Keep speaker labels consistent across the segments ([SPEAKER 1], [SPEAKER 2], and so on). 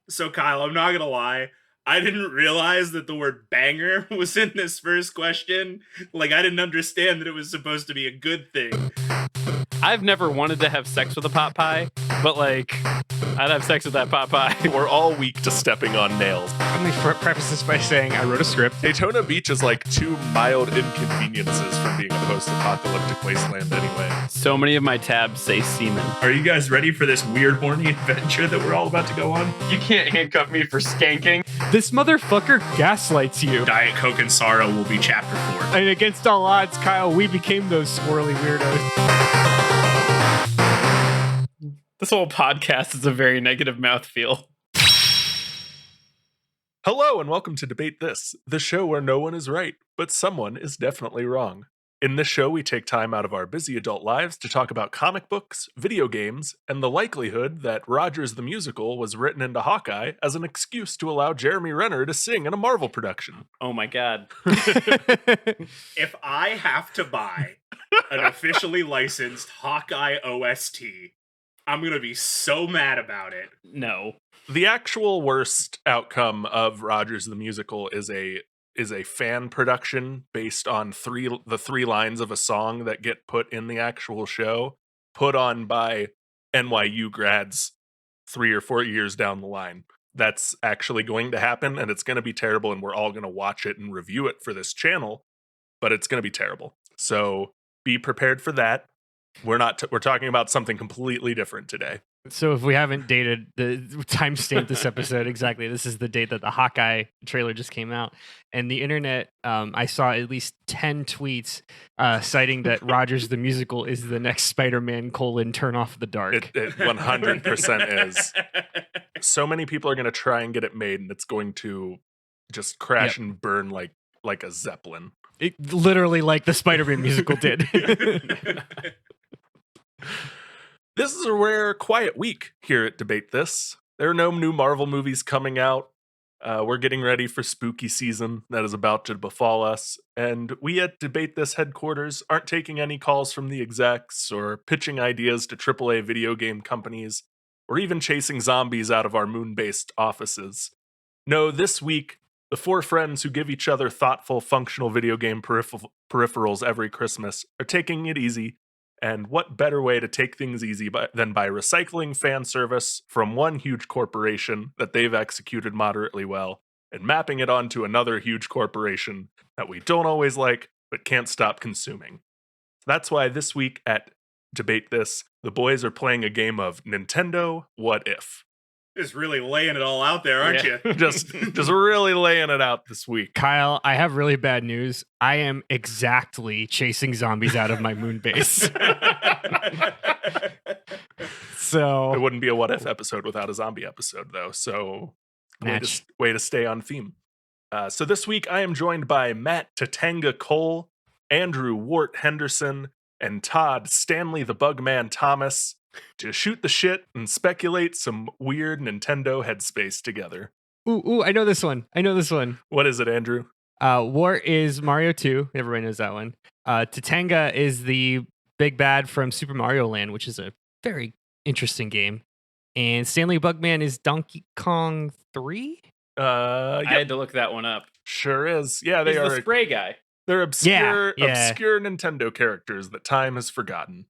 [SPEAKER 1] So Kyle, I'm not gonna lie. I didn't realize that the word banger was in this first question. Like, I didn't understand that it was supposed to be a good thing.
[SPEAKER 2] I've never wanted to have sex with a pot pie, but like, I'd have sex with that pot pie.
[SPEAKER 3] We're all weak to stepping on nails.
[SPEAKER 4] Let me preface this by saying I wrote a script.
[SPEAKER 3] Daytona Beach is like two mild inconveniences from being a post-apocalyptic wasteland anyway.
[SPEAKER 2] So many of my tabs say semen.
[SPEAKER 1] Are you guys ready for this weird, horny adventure that we're all about to go on?
[SPEAKER 5] You can't handcuff me for skanking.
[SPEAKER 4] This motherfucker gaslights you.
[SPEAKER 1] Diet Coke and Sorrow will be chapter 4.
[SPEAKER 4] And against all odds, Kyle, we became those swirly weirdos.
[SPEAKER 2] This whole podcast is a very negative mouthfeel.
[SPEAKER 3] Hello and welcome to Debate This, the show where no one is right, but someone is definitely wrong. In this show, we take time out of our busy adult lives to talk about comic books, video games, and the likelihood that Rogers the Musical was written into Hawkeye as an excuse to allow Jeremy Renner to sing in a Marvel production.
[SPEAKER 2] Oh my god.
[SPEAKER 1] If I have to buy an officially licensed Hawkeye OST, I'm gonna be so mad about it.
[SPEAKER 2] No.
[SPEAKER 3] The actual worst outcome of Rogers the Musical is a fan production based on the three lines of a song that get put in the actual show, put on by NYU grads 3 or 4 years down the line. That's actually going to happen, and it's going to be terrible, and we're all going to watch it and review it for this channel, but it's going to be terrible. So be prepared for that. We're talking about something completely different today.
[SPEAKER 4] So if we haven't dated the timestamp this episode exactly, this is the date that the Hawkeye trailer just came out. And the internet, I saw at least 10 tweets citing that Rogers the Musical is the next Spider-Man : Turn Off the Dark.
[SPEAKER 3] It 100% is. So many people are going to try and get it made, and it's going to just crash and burn like a Zeppelin.
[SPEAKER 4] Literally like the Spider-Man musical did.
[SPEAKER 3] This is a rare, quiet week here at Debate This. There are no new Marvel movies coming out. We're getting ready for spooky season that is about to befall us. And we at Debate This headquarters aren't taking any calls from the execs or pitching ideas to AAA video game companies or even chasing zombies out of our moon-based offices. No, this week, the four friends who give each other thoughtful, functional video game peripherals every Christmas are taking it easy. And what better way to take things easy than by recycling fan service from one huge corporation that they've executed moderately well and mapping it onto another huge corporation that we don't always like but can't stop consuming. That's why this week at Debate This, the boys are playing a game of Nintendo What If.
[SPEAKER 1] Just really laying it all out there, aren't you?
[SPEAKER 3] Just really laying it out this week.
[SPEAKER 4] Kyle, I have really bad news. I am exactly chasing zombies out of my moon base. So
[SPEAKER 3] it wouldn't be a What If episode without a zombie episode, though. So way to stay on theme. So this week I am joined by Matt Tatanga Cole, Andrew Wart Henderson, and Todd Stanley the Bugman Thomas to shoot the shit and speculate some weird Nintendo headspace together.
[SPEAKER 4] Ooh, I know this one.
[SPEAKER 3] What is it, Andrew?
[SPEAKER 4] Wart is Mario 2. Everybody knows that one. Tatanga is the big bad from Super Mario Land, which is a very interesting game. And Stanley Bugman is Donkey Kong 3?
[SPEAKER 2] I had to look that one up.
[SPEAKER 3] Sure is. Yeah,
[SPEAKER 2] He's the spray guy.
[SPEAKER 3] They're obscure Nintendo characters that time has forgotten.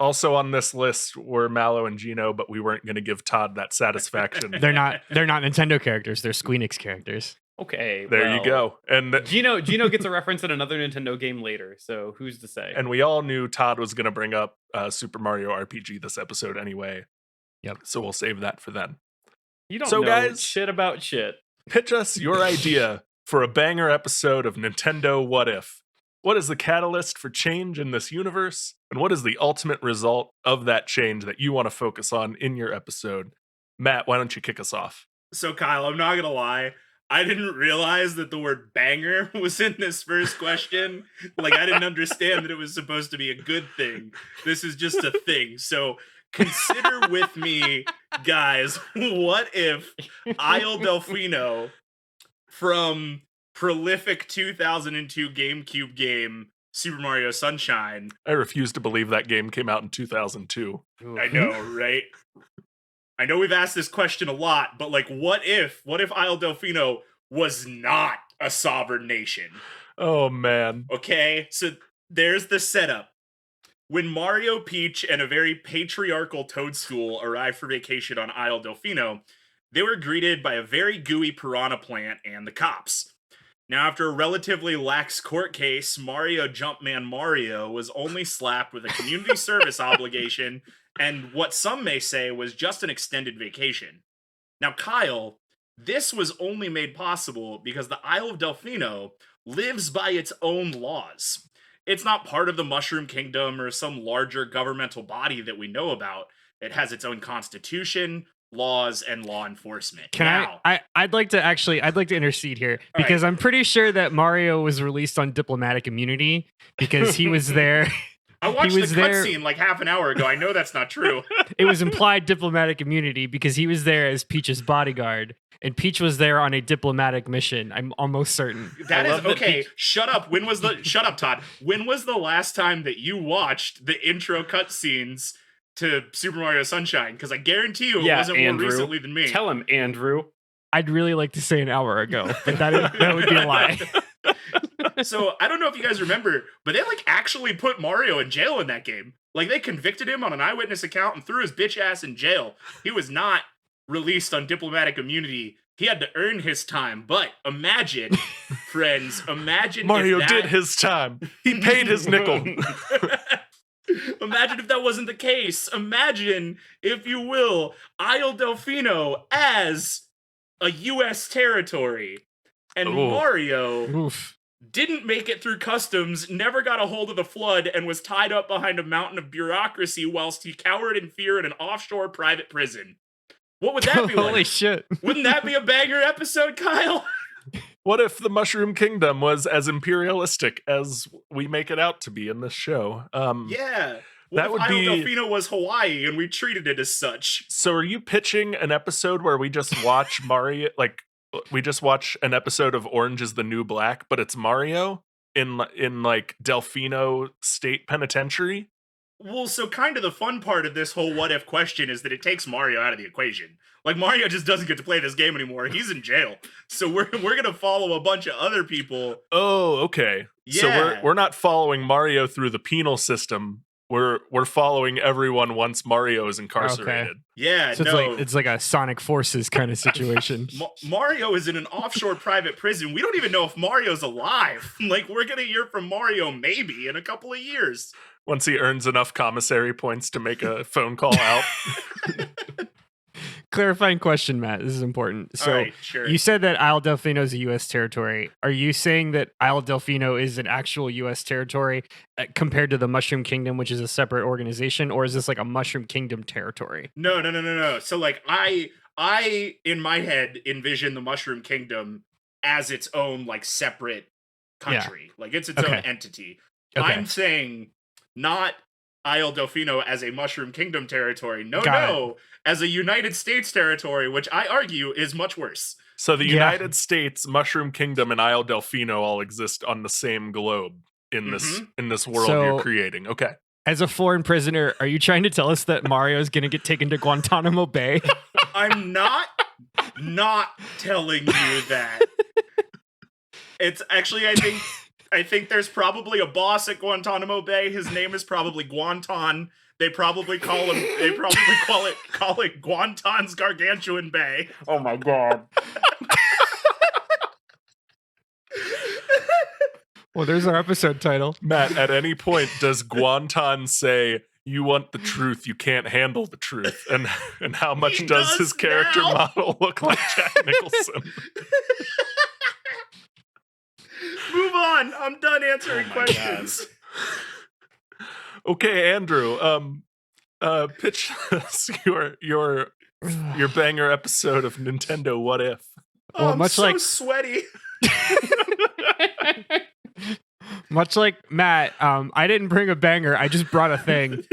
[SPEAKER 3] Also on this list were Mallow and Gino, but we weren't going to give Todd that satisfaction.
[SPEAKER 4] They're not Nintendo characters. They're Squeenix characters.
[SPEAKER 2] Okay,
[SPEAKER 3] there you go. And
[SPEAKER 2] Gino gets a reference in another Nintendo game later, so who's to say?
[SPEAKER 3] And we all knew Todd was going to bring up Super Mario RPG this episode anyway.
[SPEAKER 4] Yep.
[SPEAKER 3] So we'll save that for then.
[SPEAKER 2] You don't know guys, shit about shit.
[SPEAKER 3] Pitch us your idea for a banger episode of Nintendo What If. What is the catalyst for change in this universe? And what is the ultimate result of that change that you want to focus on in your episode? Matt, why don't you kick us off?
[SPEAKER 1] So Kyle, I'm not gonna lie. I didn't realize that the word banger was in this first question. Like, I didn't understand that it was supposed to be a good thing. This is just a thing. So consider with me, guys, what if Isle Delfino from prolific 2002 GameCube game Super Mario Sunshine.
[SPEAKER 3] I refuse to believe that game came out in 2002.
[SPEAKER 1] I know, right? I know we've asked this question a lot, but like, what if Isle Delfino was not a sovereign nation?
[SPEAKER 3] Oh man.
[SPEAKER 1] Okay, so there's the setup. When Mario, Peach, and a very patriarchal Toadstool arrived for vacation on Isle Delfino, they were greeted by a very gooey piranha plant and the cops. Now, after a relatively lax court case, Mario Jumpman Mario was only slapped with a community service obligation and what some may say was just an extended vacation. Now, Kyle, this was only made possible because the Isle of Delfino lives by its own laws. It's not part of the Mushroom Kingdom or some larger governmental body that we know about. It has its own constitution, laws, and law enforcement.
[SPEAKER 4] I'd like to intercede here because I'm pretty sure that Mario was released on diplomatic immunity because he was there.
[SPEAKER 1] I watched the cutscene like half an hour ago. I know that's not true.
[SPEAKER 4] It was implied diplomatic immunity because he was there as Peach's bodyguard. And Peach was there on a diplomatic mission. I'm almost certain.
[SPEAKER 1] That is okay. Shut up. Shut up, Todd. When was the last time that you watched the intro cutscenes to Super Mario Sunshine? Because I guarantee you it wasn't more recently than me.
[SPEAKER 5] Tell him, Andrew.
[SPEAKER 4] I'd really like to say an hour ago, but that would be a lie.
[SPEAKER 1] So I don't know if you guys remember, but they like actually put Mario in jail in that game. Like they convicted him on an eyewitness account and threw his bitch ass in jail. He was not released on diplomatic immunity. He had to earn his time. But imagine, friends,
[SPEAKER 3] Mario did his time. He paid his nickel.
[SPEAKER 1] Imagine if that wasn't the case. Imagine, if you will, Isle Delfino as a U.S. territory. And Mario didn't make it through customs, never got a hold of the flood, and was tied up behind a mountain of bureaucracy whilst he cowered in fear in an offshore private prison. What would that be like?
[SPEAKER 4] Holy shit.
[SPEAKER 1] Wouldn't that be a banger episode, Kyle?
[SPEAKER 3] What if the Mushroom Kingdom was as imperialistic as we make it out to be in this show?
[SPEAKER 1] Yeah. What if Isle Delfino was Hawaii and we treated it as such?
[SPEAKER 3] So are you pitching an episode where we just watch Mario, like, we just watch an episode of Orange is the New Black, but it's Mario in like Delfino State Penitentiary?
[SPEAKER 1] Well, so kind of the fun part of this whole what if question is that it takes Mario out of the equation. Like Mario just doesn't get to play this game anymore. He's in jail. So we're gonna follow a bunch of other people.
[SPEAKER 3] Oh, okay.
[SPEAKER 1] Yeah.
[SPEAKER 3] So we're not following Mario through the penal system. We're following everyone once Mario is incarcerated.
[SPEAKER 4] Okay.
[SPEAKER 1] Yeah,
[SPEAKER 4] so it's like a Sonic Forces kind of situation.
[SPEAKER 1] Mario is in an offshore private prison. We don't even know if Mario's alive. Like we're gonna hear from Mario maybe in a couple of years.
[SPEAKER 3] Once he earns enough commissary points to make a phone call out.
[SPEAKER 4] Clarifying question, Matt. This is important. So
[SPEAKER 1] right, sure.
[SPEAKER 4] You said that Isle Delfino is a U.S. territory. Are you saying that Isle Delfino is an actual U.S. territory compared to the Mushroom Kingdom, which is a separate organization, or is this like a Mushroom Kingdom territory?
[SPEAKER 1] No. So like I in my head envision the Mushroom Kingdom as its own like separate country. Yeah. Like it's its own entity. Okay. I'm saying not Isle Delfino as a Mushroom Kingdom territory. No, as a United States territory, which I argue is much worse.
[SPEAKER 3] So the United States, Mushroom Kingdom, and Isle Delfino all exist on the same globe in this world you're creating. Okay.
[SPEAKER 4] As a foreign prisoner, are you trying to tell us that Mario is going to get taken to Guantanamo Bay?
[SPEAKER 1] I'm not telling you that. It's actually, I think there's probably a boss at Guantanamo Bay. His name is probably Guantan. They probably call it Guantan's Gargantuan Bay.
[SPEAKER 5] Oh my god.
[SPEAKER 4] Well, there's our episode title.
[SPEAKER 3] Matt, at any point does Guantan say, "You want the truth, you can't handle the truth"? And how much does his character model look like Jack Nicholson?
[SPEAKER 1] Move on. I'm done answering questions.
[SPEAKER 3] Okay, Andrew. Pitch us your banger episode of Nintendo What If.
[SPEAKER 1] Well, I'm so sweaty.
[SPEAKER 4] Much like Matt, I didn't bring a banger. I just brought a thing.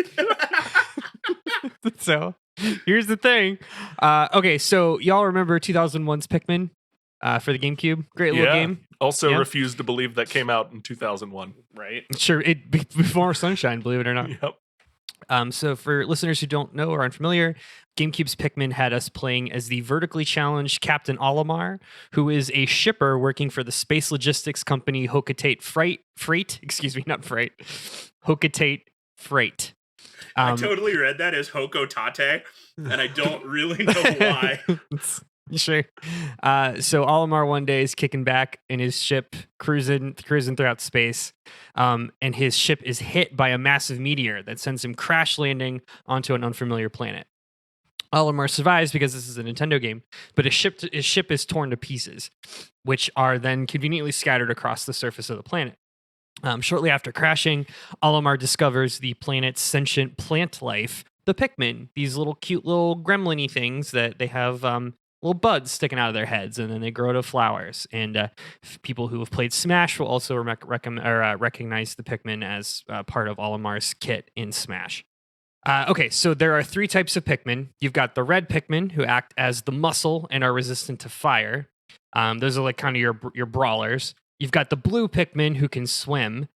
[SPEAKER 4] So here's the thing. Okay, so y'all remember 2001's Pikmin for the GameCube? Great little game.
[SPEAKER 3] Also refused to believe that came out in 2001.
[SPEAKER 5] Right.
[SPEAKER 4] Sure, before Sunshine, believe it or not.
[SPEAKER 3] Yep.
[SPEAKER 4] So for listeners who don't know or aren't familiar, GameCube's Pikmin had us playing as the vertically challenged Captain Olimar, who is a shipper working for the space logistics company Hocotate Freight. Excuse me, not Freight. Hocotate Freight.
[SPEAKER 1] I totally read that as Hokotate, and I don't really know why.
[SPEAKER 4] Sure. So Olimar one day is kicking back in his ship, cruising throughout space, and his ship is hit by a massive meteor that sends him crash landing onto an unfamiliar planet. Olimar survives because this is a Nintendo game, but his ship is torn to pieces, which are then conveniently scattered across the surface of the planet. Shortly after crashing, Olimar discovers the planet's sentient plant life, the Pikmin, these little cute little gremlin-y things that they have little buds sticking out of their heads, and then they grow to flowers. And people who have played Smash will also recognize the Pikmin as part of Olimar's kit in Smash. Okay, so there are 3 types of Pikmin. You've got the red Pikmin, who act as the muscle and are resistant to fire. Those are like kind of your brawlers. You've got the blue Pikmin, who can swim.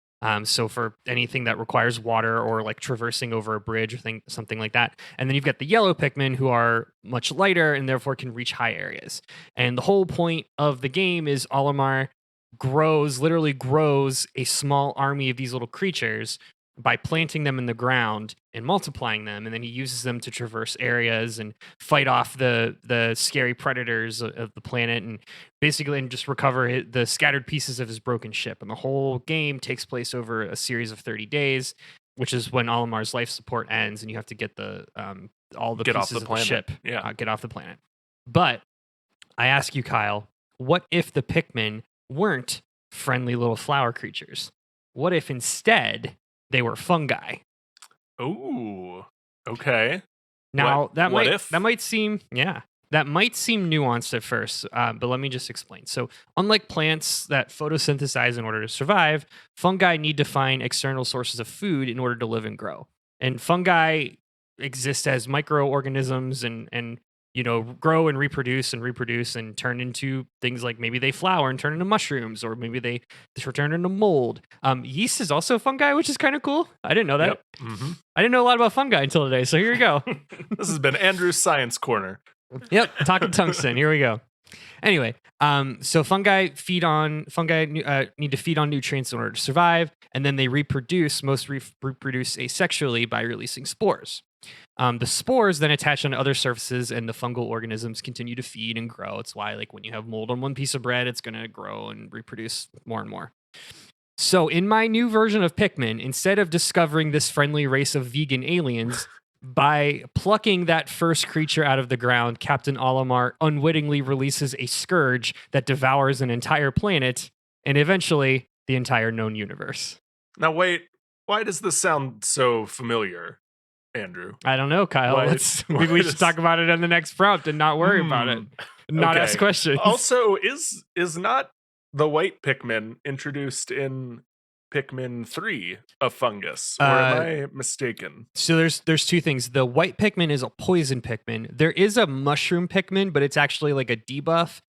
[SPEAKER 4] So for anything that requires water or like traversing over a bridge or something like that. And then you've got the yellow Pikmin, who are much lighter and therefore can reach high areas. And the whole point of the game is Olimar literally grows a small army of these little creatures by planting them in the ground and multiplying them, and then he uses them to traverse areas and fight off the scary predators of the planet, and basically just recover the scattered pieces of his broken ship. And the whole game takes place over a series of 30 days, which is when Olimar's life support ends, and you have to get all the pieces of the ship, get off the planet. But I ask you, Kyle, what if the Pikmin weren't friendly little flower creatures? What if instead they were fungi?
[SPEAKER 3] Ooh, okay.
[SPEAKER 4] Now that might seem nuanced at first, but let me just explain. So, unlike plants that photosynthesize in order to survive, fungi need to find external sources of food in order to live and grow. And fungi exist as microorganisms and grow and reproduce and turn into things like maybe they flower and turn into mushrooms, or maybe they turn into mold. Yeast is also fungi, which is kind of cool. I didn't know that.
[SPEAKER 3] Yep. Mm-hmm.
[SPEAKER 4] I didn't know a lot about fungi until today, so here you go.
[SPEAKER 3] This has been Andrew's Science Corner.
[SPEAKER 4] Yep, talking tungsten. Here we go. Anyway, so fungi need to feed on nutrients in order to survive, and then they reproduce. Most reproduce asexually by releasing spores. The spores then attach on other surfaces, and the fungal organisms continue to feed and grow. It's why, like, when you have mold on one piece of bread, it's going to grow and reproduce more and more. So in my new version of Pikmin, instead of discovering this friendly race of vegan aliens, by plucking that first creature out of the ground, Captain Olimar unwittingly releases a scourge that devours an entire planet and eventually the entire known universe.
[SPEAKER 3] Now wait, why does this sound so familiar, Andrew?
[SPEAKER 4] I don't know, Kyle. Maybe we should talk about it in the next prompt and not worry about it. Not ask questions.
[SPEAKER 3] Also, is not the white Pikmin introduced in Pikmin 3 a fungus? Or am I mistaken?
[SPEAKER 4] So there's 2 things. The white Pikmin is a poison Pikmin. There is a mushroom Pikmin, but it's actually like a debuff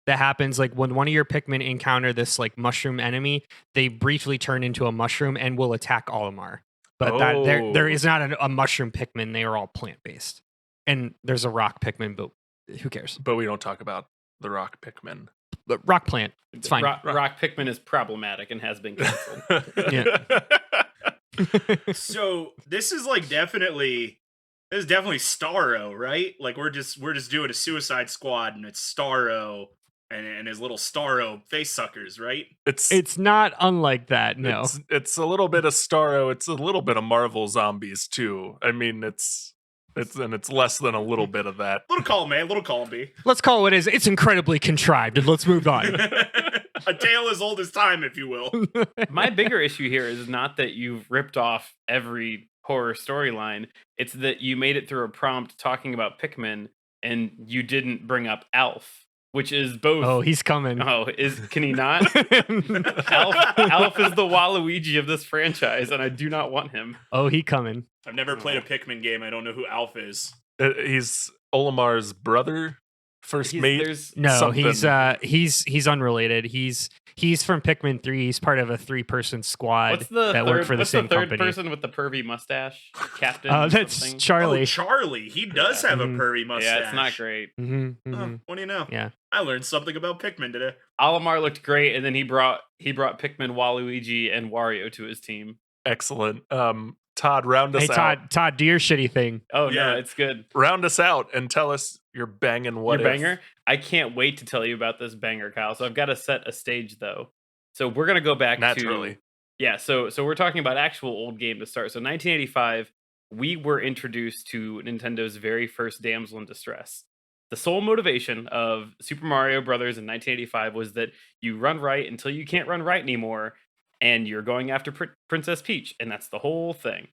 [SPEAKER 4] that happens like when one of your Pikmin encounter this like mushroom enemy, they briefly turn into a mushroom and will attack Olimar. But there is not a mushroom Pikmin. They are all plant-based. And there's a rock Pikmin, but who cares?
[SPEAKER 3] But we don't talk about the rock Pikmin.
[SPEAKER 4] But rock plant. It's fine.
[SPEAKER 2] Rock Pikmin is problematic and has been canceled.
[SPEAKER 1] So this is definitely Starro, right? Like we're just doing a Suicide Squad, and it's Starro and his little Starro face suckers, right?
[SPEAKER 4] It's not unlike that. No,
[SPEAKER 3] it's a little bit of Starro. It's a little bit of Marvel zombies too. I mean, it's less than a little bit of that.
[SPEAKER 1] Little column B.
[SPEAKER 4] Let's call it what it is. It's incredibly contrived, and let's move on.
[SPEAKER 1] A tale as old as time, if you will.
[SPEAKER 2] My bigger issue here is not that you've ripped off every horror storyline. It's that you made it through a prompt talking about Pikmin, and you didn't bring up Alf, which is both.
[SPEAKER 4] Oh, he's coming.
[SPEAKER 2] Oh, can he not? Alf is the Waluigi of this franchise, and I do not want him.
[SPEAKER 4] Oh, he coming.
[SPEAKER 1] I've never played a Pikmin game. I don't know who Alf is.
[SPEAKER 3] He's Olimar's brother. First mate.
[SPEAKER 2] There's
[SPEAKER 4] No,
[SPEAKER 3] something.
[SPEAKER 4] he's unrelated. He's from Pikmin 3. He's part of a 3-person squad
[SPEAKER 2] what's the
[SPEAKER 4] that
[SPEAKER 2] third?
[SPEAKER 4] work for the
[SPEAKER 2] What's the
[SPEAKER 4] same
[SPEAKER 2] third
[SPEAKER 4] company.
[SPEAKER 2] person with the pervy mustache? Captain.
[SPEAKER 4] That's
[SPEAKER 2] something?
[SPEAKER 4] Charlie.
[SPEAKER 1] Oh, Charlie. He does have a
[SPEAKER 4] Mhm.
[SPEAKER 1] pervy mustache.
[SPEAKER 2] Yeah, it's not great.
[SPEAKER 1] Oh, what do you know?
[SPEAKER 4] Yeah.
[SPEAKER 1] I learned something about Pikmin today.
[SPEAKER 2] Olimar looked great, and then he brought Pikmin, Waluigi, and Wario to his team.
[SPEAKER 3] Excellent. Todd, round us
[SPEAKER 4] Hey
[SPEAKER 3] out.
[SPEAKER 4] Todd, do your shitty thing.
[SPEAKER 2] Oh
[SPEAKER 1] Yeah.
[SPEAKER 2] no, it's good.
[SPEAKER 3] Round us out and tell us your banging what
[SPEAKER 2] Your
[SPEAKER 3] if.
[SPEAKER 2] banger? I can't wait to tell you about this banger, Kyle. So I've got to set a stage though. So we're gonna go back
[SPEAKER 3] Naturally.
[SPEAKER 2] to So we're talking about actual old game to start. So 1985, we were introduced to Nintendo's very first damsel in distress. The sole motivation of Super Mario Brothers in 1985 was that you run right until you can't run right anymore, and you're going after Princess Peach, and that's the whole thing.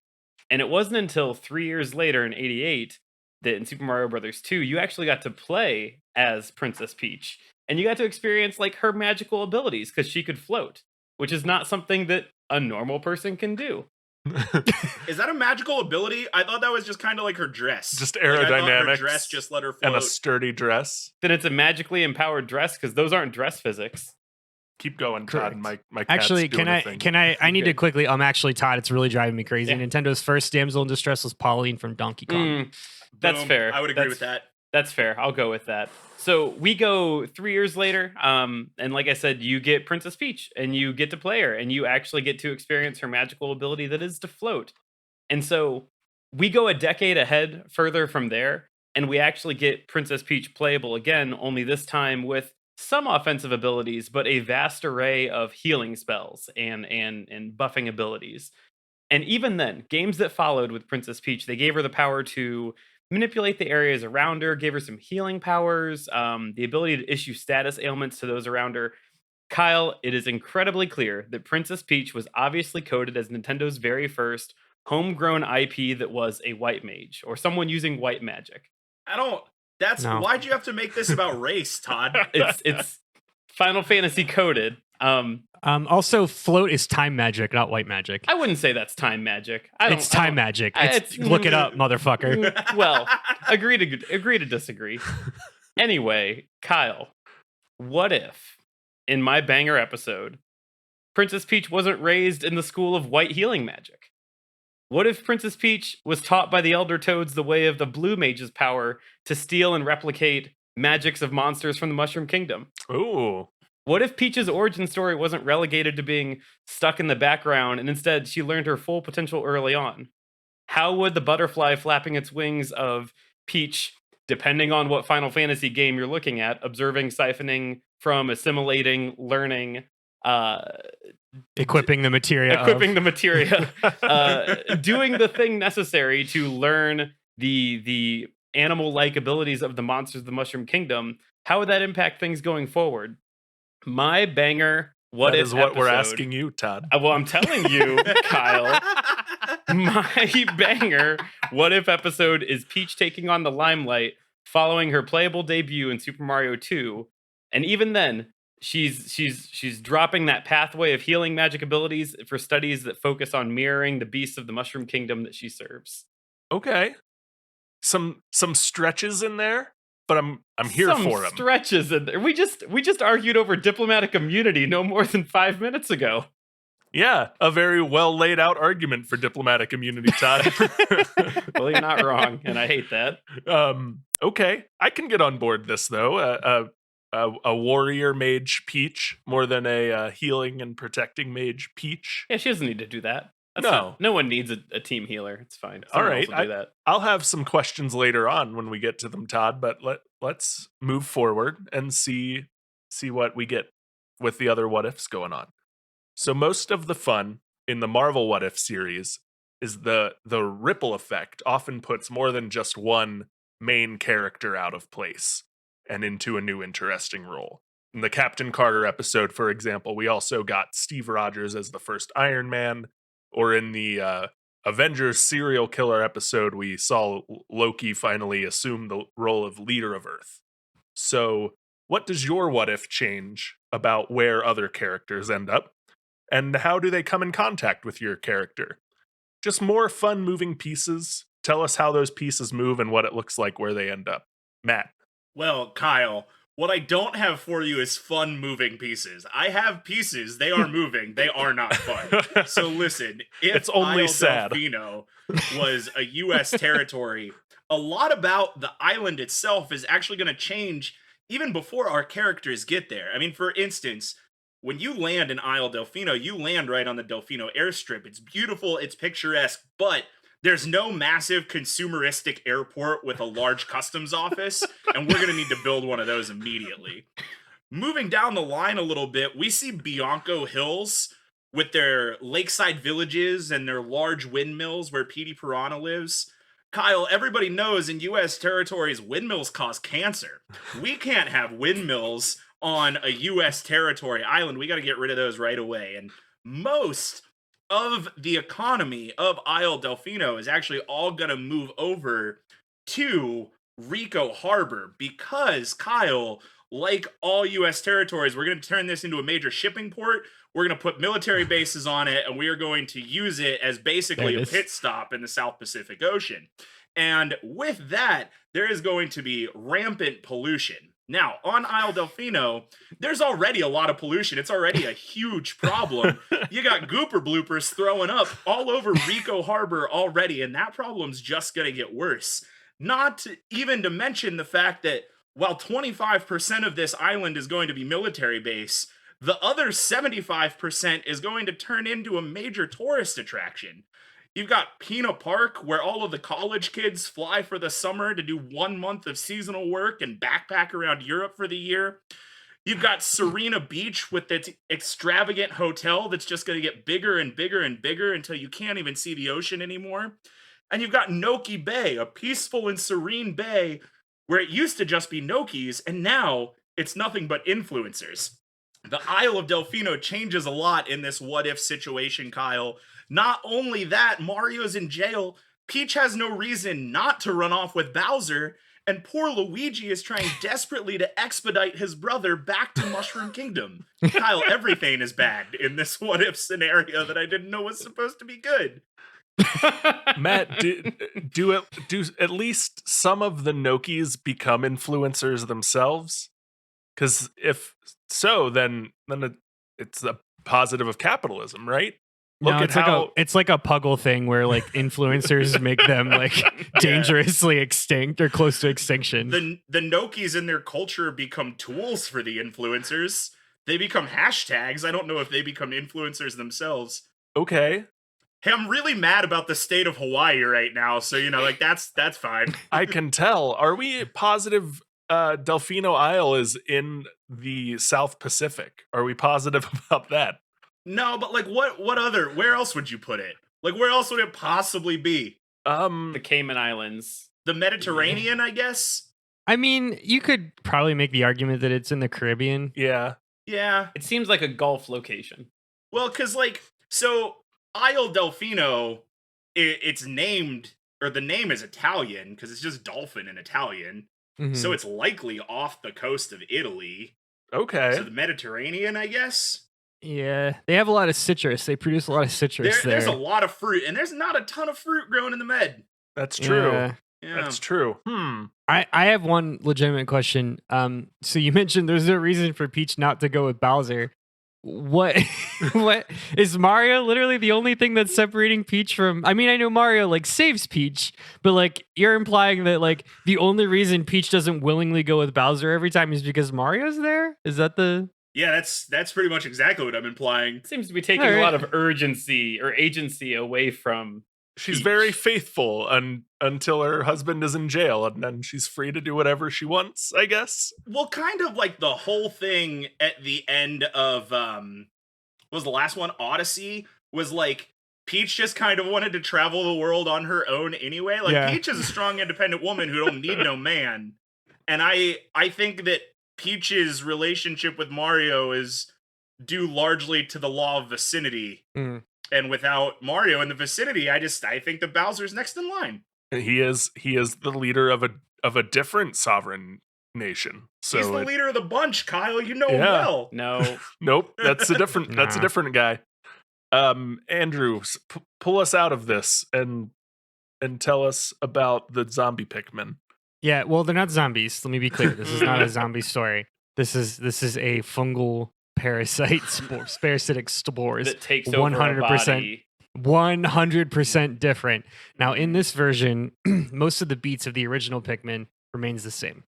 [SPEAKER 2] And it wasn't until 3 years later in '88 that in Super Mario Brothers 2, you actually got to play as Princess Peach, and you got to experience like her magical abilities because she could float, which is not something that a normal person can do.
[SPEAKER 1] Is that a magical ability? I thought that was just kind of like her dress.
[SPEAKER 3] Just
[SPEAKER 1] Like, I thought
[SPEAKER 3] aerodynamics
[SPEAKER 1] her dress just let her float.
[SPEAKER 3] and a sturdy dress.
[SPEAKER 2] Then it's a magically empowered dress because those aren't dress physics.
[SPEAKER 3] Keep going,
[SPEAKER 4] Correct.
[SPEAKER 3] Todd. My cat's
[SPEAKER 4] Actually,
[SPEAKER 3] doing a thing.
[SPEAKER 4] I need to
[SPEAKER 2] Good.
[SPEAKER 4] quickly actually Todd, it's really driving me crazy.
[SPEAKER 2] Yeah.
[SPEAKER 4] Nintendo's first damsel in distress was Pauline from Donkey Kong.
[SPEAKER 2] That's
[SPEAKER 1] Boom.
[SPEAKER 2] fair.
[SPEAKER 1] I would agree with that.
[SPEAKER 2] That's fair. I'll go with that. So we go 3 years later, and like I said, you get Princess Peach, and you get to play her, and you actually get to experience her magical ability that is to float. And so we go a decade ahead further from there, and we actually get Princess Peach playable again, only this time with some offensive abilities, but a vast array of healing spells and buffing abilities. And even then, games that followed with Princess Peach, they gave her the power to manipulate the areas around her, gave her some healing powers, the ability to issue status ailments to those around her. Kyle, it is incredibly clear that Princess Peach was obviously coded as Nintendo's very first homegrown IP that was a white mage or someone using white magic.
[SPEAKER 1] I don't. That's
[SPEAKER 4] No.
[SPEAKER 1] why'd you have to make this about race, Todd?
[SPEAKER 2] It's Final Fantasy coded.
[SPEAKER 4] Also, float is time magic, not white magic.
[SPEAKER 2] I wouldn't say that's time magic.
[SPEAKER 4] It's time magic.
[SPEAKER 2] it's-
[SPEAKER 4] Look it up, motherfucker.
[SPEAKER 2] Well, agree to disagree. Anyway, Kyle, what if in my banger episode, Princess Peach wasn't raised in the school of white healing magic? What if Princess Peach was taught by the Elder Toads the way of the blue mage's power to steal and replicate magics of monsters from the Mushroom Kingdom?
[SPEAKER 3] Ooh.
[SPEAKER 2] What if Peach's origin story wasn't relegated to being stuck in the background and instead she learned her full potential early on? How would the butterfly flapping its wings of Peach, depending on what Final Fantasy game you're looking at, observing, siphoning from, assimilating, learning,
[SPEAKER 4] Equipping the materia.
[SPEAKER 2] equipping the materia, doing the thing necessary to learn the animal-like abilities of the monsters of the Mushroom Kingdom, how would that impact things going forward? My banger, what
[SPEAKER 3] That
[SPEAKER 2] if
[SPEAKER 3] is what we're
[SPEAKER 2] episode-
[SPEAKER 3] asking you, Todd.
[SPEAKER 2] Well, I'm telling you, Kyle, my banger, what if episode is Peach taking on the limelight following her playable debut in Super Mario 2. And even then, she's dropping that pathway of healing magic abilities for studies that focus on mirroring the beasts of the Mushroom Kingdom that she serves.
[SPEAKER 3] Okay. Some stretches in there, but I'm here
[SPEAKER 2] Some
[SPEAKER 3] for them.
[SPEAKER 2] stretches in there. We just argued over diplomatic immunity no more than 5 minutes ago.
[SPEAKER 3] Yeah, a very well laid out argument for diplomatic immunity, Todd.
[SPEAKER 2] Well, you're not wrong, and I hate that.
[SPEAKER 3] Okay, I can get on board this though. A warrior mage Peach more than a healing and protecting mage Peach.
[SPEAKER 2] Yeah, she doesn't need to do that.
[SPEAKER 3] No.
[SPEAKER 2] No one needs a team healer. It's fine.
[SPEAKER 3] All
[SPEAKER 2] Someone
[SPEAKER 3] right,
[SPEAKER 2] else will do that.
[SPEAKER 3] I'll have some questions later on when we get to them, Todd. But let's move forward and see what we get with the other what ifs going on. So most of the fun in the Marvel What If series is the ripple effect often puts more than just one main character out of place and into a new interesting role. In the Captain Carter episode, for example, we also got Steve Rogers as the first Iron Man, or in the Avengers serial killer episode, we saw Loki finally assume the role of leader of Earth. So what does your what if change about where other characters end up? And how do they come in contact with your character? Just more fun moving pieces. Tell us how those pieces move and what it looks like where they end up. Matt.
[SPEAKER 1] Well, Kyle, what I don't have for you is fun moving pieces. I have pieces. They are moving. They are not fun. So listen, if
[SPEAKER 3] It's only
[SPEAKER 1] Isle
[SPEAKER 3] sad.
[SPEAKER 1] Delfino was a U.S. territory, a lot about the island itself is actually going to change even before our characters get there. I mean, for instance, when you land in Isle Delfino, you land right on the Delfino airstrip. It's beautiful, it's picturesque, but there's no massive consumeristic airport with a large customs office, and we're going to need to build one of those immediately. Moving down the line a little bit, we see Bianco Hills with their lakeside villages and their large windmills where Petey Piranha lives. Kyle, everybody knows in U.S. territories, windmills cause cancer. We can't have windmills on a U.S. territory island. We got to get rid of those right away. And most of the economy of Isle Delfino is actually all going to move over to Rico Harbor because, Kyle, like all U.S. territories, we're going to turn this into a major shipping port. We're going to put military bases on it, and we are going to use it as basically a pit stop in the South Pacific Ocean. And with that, there is going to be rampant pollution. Now, on Isle Delfino, there's already a lot of pollution. It's already a huge problem. You got gooper bloopers throwing up all over Rico Harbor already, and that problem's just going to get worse. Not even to mention the fact that while 25% of this island is going to be military base, the other 75% is going to turn into a major tourist attraction. You've got Pina Park, where all of the college kids fly for the summer to do 1 month of seasonal work and backpack around Europe for the year. You've got Serena Beach with its extravagant hotel that's just going to get bigger and bigger and bigger until you can't even see the ocean anymore. And you've got Noki Bay, a peaceful and serene bay where it used to just be Nokis, and now it's nothing but influencers. The Isle of Delfino changes a lot in this what-if situation, Kyle. Not only that, Mario's in jail. Peach has no reason not to run off with Bowser, and poor Luigi is trying desperately to expedite his brother back to Mushroom Kingdom. Kyle, everything is bad in this what-if scenario that I didn't know was supposed to be good.
[SPEAKER 3] Matt, do at least some of the Nokis become influencers themselves? Because if so, then it's a positive of capitalism, right?
[SPEAKER 4] No, it's like a Puggle thing where like influencers make them like dangerously extinct or close to extinction.
[SPEAKER 1] The Nokis in their culture become tools for the influencers. They become hashtags. I don't know if they become influencers themselves.
[SPEAKER 3] Okay.
[SPEAKER 1] Hey, I'm really mad about the state of Hawaii right now, so like that's fine.
[SPEAKER 3] I can tell. Are we positive Delfino Isle is in the South Pacific? Are we positive about that?
[SPEAKER 1] No, but like where else would you put it? Like where else would it possibly be?
[SPEAKER 2] The Cayman Islands.
[SPEAKER 1] The Mediterranean, I guess?
[SPEAKER 4] I mean, you could probably make the argument that it's in the Caribbean.
[SPEAKER 3] Yeah.
[SPEAKER 1] Yeah.
[SPEAKER 2] It seems like a Gulf location.
[SPEAKER 1] Well, because so Isle Delfino, it's named, or the name is Italian, because it's just dolphin in Italian.
[SPEAKER 4] Mm-hmm.
[SPEAKER 1] So it's likely off the coast of Italy.
[SPEAKER 3] Okay.
[SPEAKER 1] So the Mediterranean, I guess?
[SPEAKER 4] Yeah, they have a lot of citrus. They produce a lot of citrus there.
[SPEAKER 1] There's a lot of fruit, and there's not a ton of fruit growing in the Med.
[SPEAKER 3] That's true.
[SPEAKER 1] Yeah.
[SPEAKER 3] That's true.
[SPEAKER 4] I have one legitimate question. So you mentioned there's no reason for Peach not to go with Bowser. What is Mario literally the only thing that's separating Peach from? I mean, I know Mario like saves Peach, but like you're implying that like the only reason Peach doesn't willingly go with Bowser every time is because Mario's there? Is that the?
[SPEAKER 1] Yeah, that's pretty much exactly what I'm implying.
[SPEAKER 2] It seems to be taking a lot of urgency or agency away from
[SPEAKER 3] She's
[SPEAKER 2] Peach.
[SPEAKER 3] very faithful until her husband is in jail, and then she's free to do whatever she wants, I guess.
[SPEAKER 1] Well, kind of like the whole thing at the end of what was the last one? Odyssey was like Peach just kind of wanted to travel the world on her own anyway. Like Peach is a strong, independent woman who don't need no man. And I think that Peach's relationship with Mario is due largely to the law of vicinity.
[SPEAKER 4] Mm.
[SPEAKER 1] And without Mario in the vicinity, I think that Bowser's next in line.
[SPEAKER 3] He is the leader of a different sovereign nation. So
[SPEAKER 1] he's the leader of the bunch, Kyle. You know him well.
[SPEAKER 2] No.
[SPEAKER 3] Nope, that's a different that's a different guy. Andrew, pull us out of this and tell us about the zombie Pikmin.
[SPEAKER 4] Yeah, well, they're not zombies. Let me be clear. This is not a zombie story. This is a fungal parasite parasitic spores.
[SPEAKER 2] That takes over a
[SPEAKER 4] 100%.
[SPEAKER 2] body.
[SPEAKER 4] 100% different. Now, in this version, most of the beats of the original Pikmin remains the same.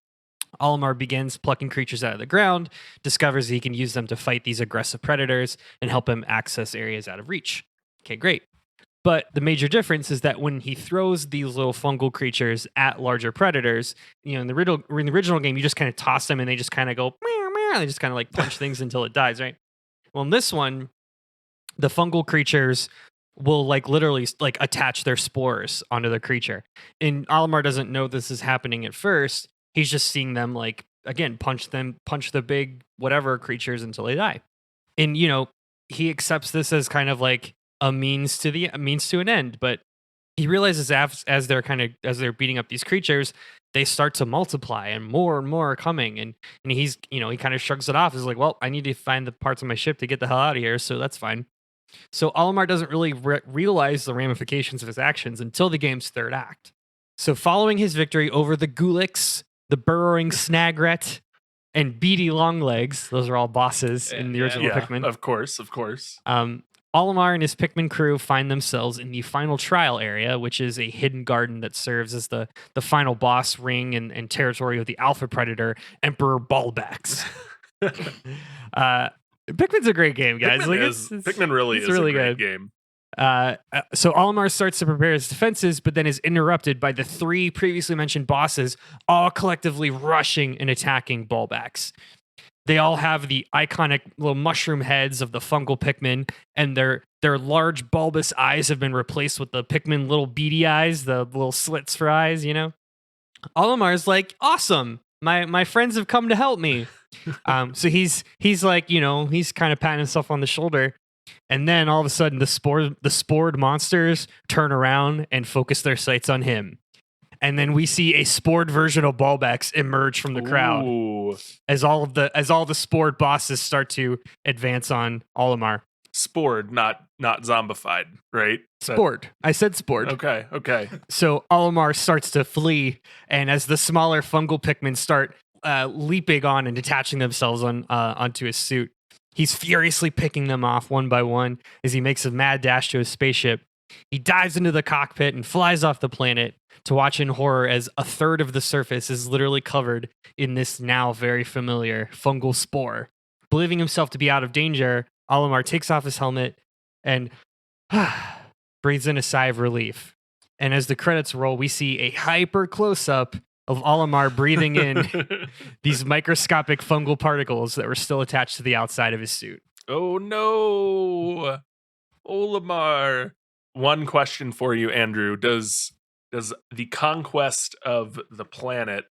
[SPEAKER 4] Olimar begins plucking creatures out of the ground, discovers he can use them to fight these aggressive predators and help him access areas out of reach. Okay, great. But the major difference is that when he throws these little fungal creatures at larger predators, in the original game, you just kind of toss them and they just kind of go, meow, meow. They just kind of like punch things until it dies, right? Well, in this one, the fungal creatures will like literally like attach their spores onto the creature. And Olimar doesn't know this is happening at first. He's just seeing them like, again, punch the big whatever creatures until they die. And, he accepts this as kind of like a means to an end, but he realizes as they're beating up these creatures, they start to multiply and more are coming, and he's he kind of shrugs it off. He's like, well, I need to find the parts of my ship to get the hell out of here, so that's fine. So Olimar doesn't really realize the ramifications of his actions until the game's third act. So following his victory over the Gulix, the burrowing Snagret, and Beady Longlegs, those are all bosses in the original Pikmin.
[SPEAKER 3] Of course.
[SPEAKER 4] Olimar and his Pikmin crew find themselves in the final trial area, which is a hidden garden that serves as the final boss ring and territory of the alpha predator, Emperor Ballbacks. Pikmin's a great game, guys.
[SPEAKER 3] Pikmin really is a great game.
[SPEAKER 4] So Olimar starts to prepare his defenses, but then is interrupted by the 3 previously mentioned bosses, all collectively rushing and attacking Ballbacks. They all have the iconic little mushroom heads of the fungal Pikmin, and their large bulbous eyes have been replaced with the Pikmin little beady eyes, the little slits for eyes, Olimar's like, awesome, my friends have come to help me. So he's like, he's kind of patting himself on the shoulder, and then all of a sudden the spored monsters turn around and focus their sights on him. And then we see a spored version of Ballbacks emerge from the crowd.
[SPEAKER 3] Ooh.
[SPEAKER 4] As all the spored bosses start to advance on Olimar.
[SPEAKER 3] Spored, not zombified, right?
[SPEAKER 4] Spored. I said spored.
[SPEAKER 3] Okay.
[SPEAKER 4] So Olimar starts to flee, and as the smaller fungal Pikmin start leaping on and detaching themselves onto his suit, he's furiously picking them off one by one as he makes a mad dash to his spaceship. He dives into the cockpit and flies off the planet to watch in horror as a third of the surface is literally covered in this now very familiar fungal spore. Believing himself to be out of danger, Olimar takes off his helmet and breathes in a sigh of relief. And as the credits roll, we see a hyper close-up of Olimar breathing in these microscopic fungal particles that were still attached to the outside of his suit.
[SPEAKER 3] Oh no, Olimar. One question for you, Andrew. Does the conquest of the planet,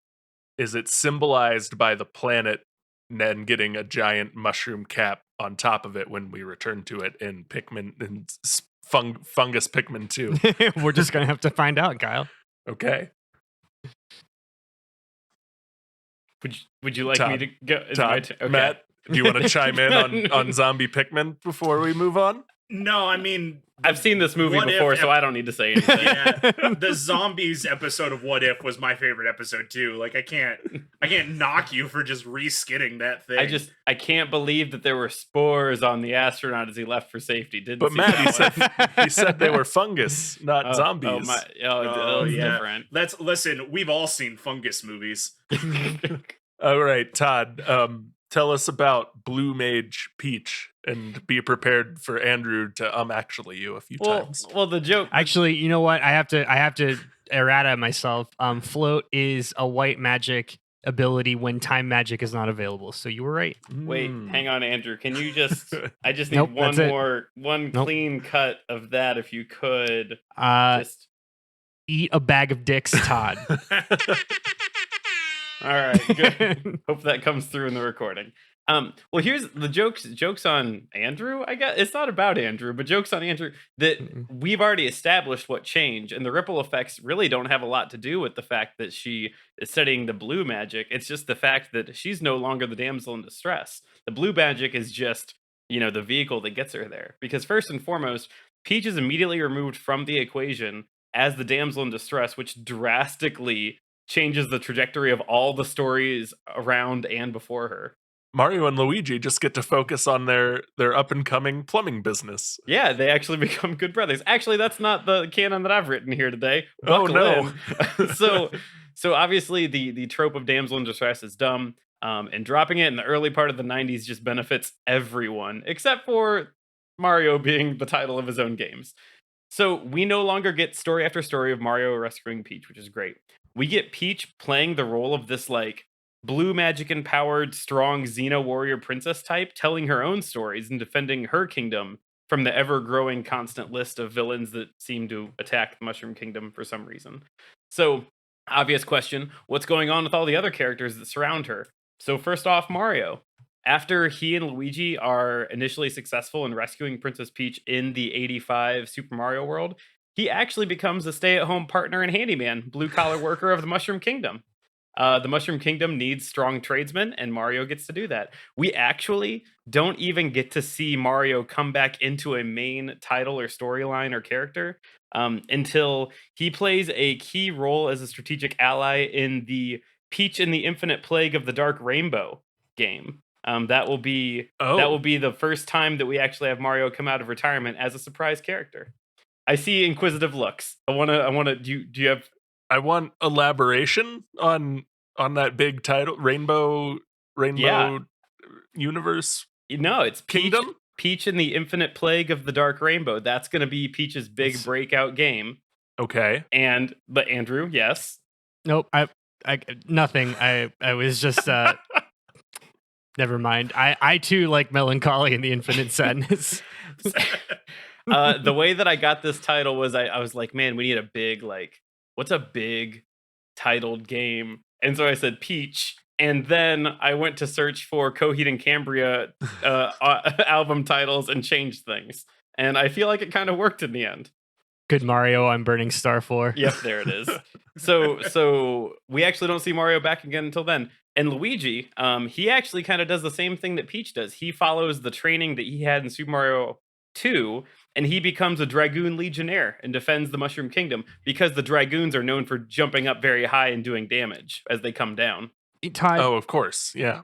[SPEAKER 3] is it symbolized by the planet then getting a giant mushroom cap on top of it when we return to it in Pikmin and Fungus Pikmin 2?
[SPEAKER 4] We're just gonna have to find out, Kyle.
[SPEAKER 3] Okay.
[SPEAKER 2] Would you like
[SPEAKER 3] Todd,
[SPEAKER 2] me to go?
[SPEAKER 3] Todd,
[SPEAKER 2] Okay.
[SPEAKER 3] Matt, do you want to chime in on zombie Pikmin before we move on?
[SPEAKER 1] No, I mean,
[SPEAKER 2] I've seen this movie
[SPEAKER 1] What
[SPEAKER 2] before,
[SPEAKER 1] If-
[SPEAKER 2] so I don't need to say anything.
[SPEAKER 1] yeah, the zombies episode of What If was my favorite episode too. Like, I can't knock you for just reskinning that thing.
[SPEAKER 2] I can't believe that there were spores on the astronaut as he left for safety. Didn't
[SPEAKER 3] But
[SPEAKER 2] see
[SPEAKER 3] Matt,
[SPEAKER 2] that
[SPEAKER 3] he said they were fungus, not zombies.
[SPEAKER 1] Oh,
[SPEAKER 2] it's
[SPEAKER 1] yeah.
[SPEAKER 2] different.
[SPEAKER 1] Listen. We've all seen fungus movies.
[SPEAKER 3] All right, Todd, tell us about Blue Mage Peach, and be prepared for Andrew to actually you a few times.
[SPEAKER 2] Well, the joke.
[SPEAKER 4] Actually, you know what? I have to errata myself. Float is a white magic ability when time magic is not available. So you were right.
[SPEAKER 2] Wait, hang on, Andrew. Can you just? I just need
[SPEAKER 4] Nope,
[SPEAKER 2] one
[SPEAKER 4] that's it.
[SPEAKER 2] more,
[SPEAKER 4] Nope.
[SPEAKER 2] clean cut of that, if you could.
[SPEAKER 4] Just eat a bag of dicks, Todd.
[SPEAKER 2] All right, good. Hope that comes through in the recording. Well, here's the jokes on Andrew. I guess it's not about Andrew, but jokes on Andrew that we've already established what changed, and the ripple effects really don't have a lot to do with the fact that she is studying the blue magic. It's just the fact that she's no longer the damsel in distress. The blue magic is just, the vehicle that gets her there. Because first and foremost, Peach is immediately removed from the equation as the damsel in distress, which drastically changes the trajectory of all the stories around and before her.
[SPEAKER 3] Mario and Luigi just get to focus on their up and coming plumbing business.
[SPEAKER 2] Yeah, they actually become good brothers. Actually, that's not the canon that I've written here today.
[SPEAKER 3] Oh,
[SPEAKER 2] Buckle
[SPEAKER 3] no.
[SPEAKER 2] in. So obviously the trope of damsel in distress is dumb. And dropping it in the early part of the 90s just benefits everyone, except for Mario being the title of his own games. So we no longer get story after story of Mario rescuing Peach, which is great. We get Peach playing the role of this like blue magic empowered, strong Xena warrior princess type, telling her own stories and defending her kingdom from the ever growing constant list of villains that seem to attack the Mushroom Kingdom for some reason. So, obvious question, what's going on with all the other characters that surround her? So, first off, Mario. After he and Luigi are initially successful in rescuing Princess Peach in the 85 Super Mario world, he actually becomes a stay-at-home partner and handyman, blue-collar worker of the Mushroom Kingdom. The Mushroom Kingdom needs strong tradesmen, and Mario gets to do that. We actually don't even get to see Mario come back into a main title or storyline or character until he plays a key role as a strategic ally in the Peach and the Infinite Plague of the Dark Rainbow game. That will be the first time that we actually have Mario come out of retirement as a surprise character. I see inquisitive looks. I wanna. Do you have?
[SPEAKER 3] I want elaboration on that big title, Rainbow Universe.
[SPEAKER 2] No, it's
[SPEAKER 3] Kingdom.
[SPEAKER 2] Peach and the Infinite Plague of the Dark Rainbow. That's going to be Peach's big breakout game.
[SPEAKER 3] Okay.
[SPEAKER 2] But Andrew, yes.
[SPEAKER 4] Nope. I nothing. I was just never mind. I too like Melancholy and the Infinite Sadness.
[SPEAKER 2] The way that I got this title was I was like, man, we need a big what's a big titled game? And so I said Peach. And then I went to search for Coheed and Cambria album titles and changed things. And I feel like it kind of worked in the end.
[SPEAKER 4] Good Mario, I'm burning star for.
[SPEAKER 2] Yep, there it is. So we actually don't see Mario back again until then. And Luigi, he actually kind of does the same thing that Peach does. He follows the training that he had in Super Mario 2, and he becomes a Dragoon Legionnaire and defends the Mushroom Kingdom because the Dragoons are known for jumping up very high and doing damage as they come down.
[SPEAKER 4] Todd,
[SPEAKER 3] Oh, of course. Yeah.